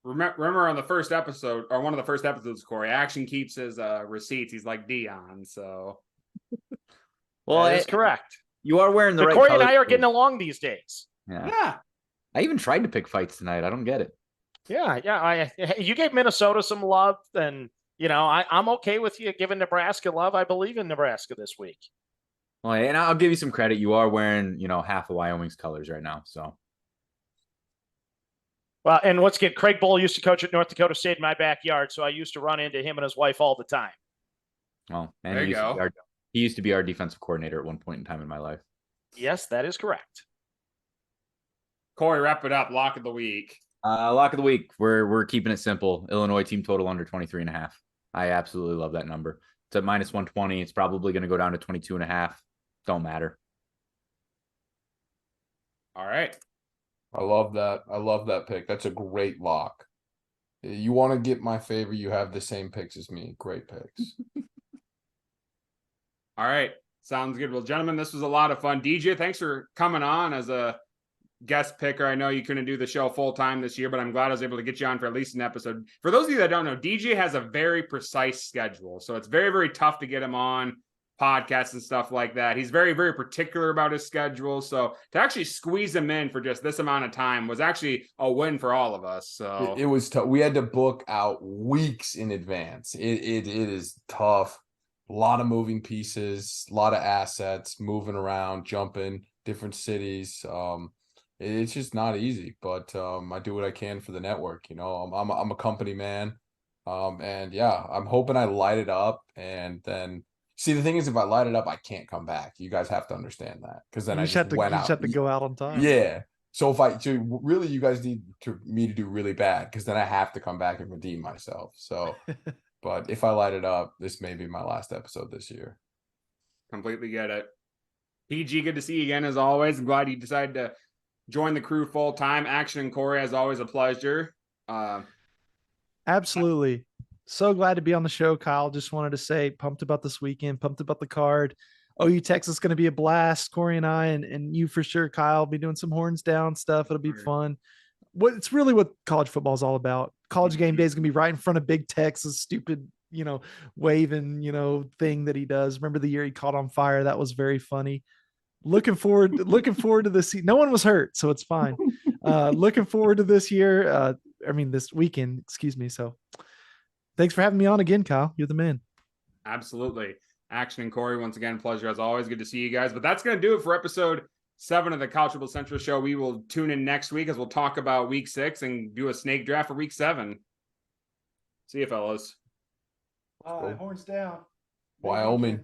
Remember on the first episode, or one of the first episodes, Corey, Action keeps his receipts. He's like Dion, so. Well, that's correct. You are wearing the right Corey and I are getting along these days. Yeah. I even tried to pick fights tonight. I don't get it. Yeah. You gave Minnesota some love, and I'm okay with you giving Nebraska love. I believe in Nebraska this week. Well, and I'll give you some credit. You are wearing, half of Wyoming's colors right now, so. Well, and let's get Craig Bull used to coach at North Dakota State in my backyard, so I used to run into him and his wife all the time. Well, and he used to be our defensive coordinator at one point in time in my life. Yes, that is correct. Corey, wrap it up. Lock of the week. Lock of the week. We're keeping it simple. Illinois team total under 23.5. I absolutely love that number. It's at minus 120. It's probably going to go down to 22.5. Don't matter. All right. I love that pick. That's a great lock. You want to get my favor, you have the same picks as me. Great picks. All right. Sounds good. Well, gentlemen, this was a lot of fun. DJ, thanks for coming on as a guest picker. I know you couldn't do the show full time this year, but I'm glad I was able to get you on for at least an episode. For those of you that don't know, DJ has a very precise schedule. So it's very, very tough to get him on podcasts and stuff like that. He's very, very particular about his schedule. So to actually squeeze him in for just this amount of time was actually a win for all of us. So it was tough. We had to book out weeks in advance. It is tough. A lot of moving pieces, a lot of assets moving around, jumping different cities. It's just not easy, but I do what I can for the network. I'm a company man. And yeah, I'm hoping I light it up, and then see, the thing is, if I light it up, I can't come back. You guys have to understand that, because then You I just just went out. have to go out on time. Yeah. So really, you guys need me to do really bad, because then I have to come back and redeem myself. So, but if I light it up, this may be my last episode this year. Completely get it. PG, good to see you again as always. I'm glad you decided to join the crew full time. Action and Corey, as always, a pleasure. Absolutely. So glad to be on the show, Kyle. Just wanted to say, pumped about this weekend, pumped about the card. OU Texas is going to be a blast. Corey and I, and you for sure, Kyle, be doing some horns down stuff. It'll be fun. It's really what college football is all about. College game day is going to be right in front of Big Tex's stupid, waving, thing that he does. Remember the year he caught on fire? That was very funny. Looking forward to this. No one was hurt, so it's fine. Looking forward to this year. This weekend, excuse me. So thanks for having me on again, Kyle. You're the man. Absolutely. Action and Corey, once again, pleasure as always. Good to see you guys. But that's going to do it for episode 7 of the College Football Central Show. We will tune in next week as we'll talk about week 6 and do a snake draft for week 7. See you, fellas. Horns down. Wyoming.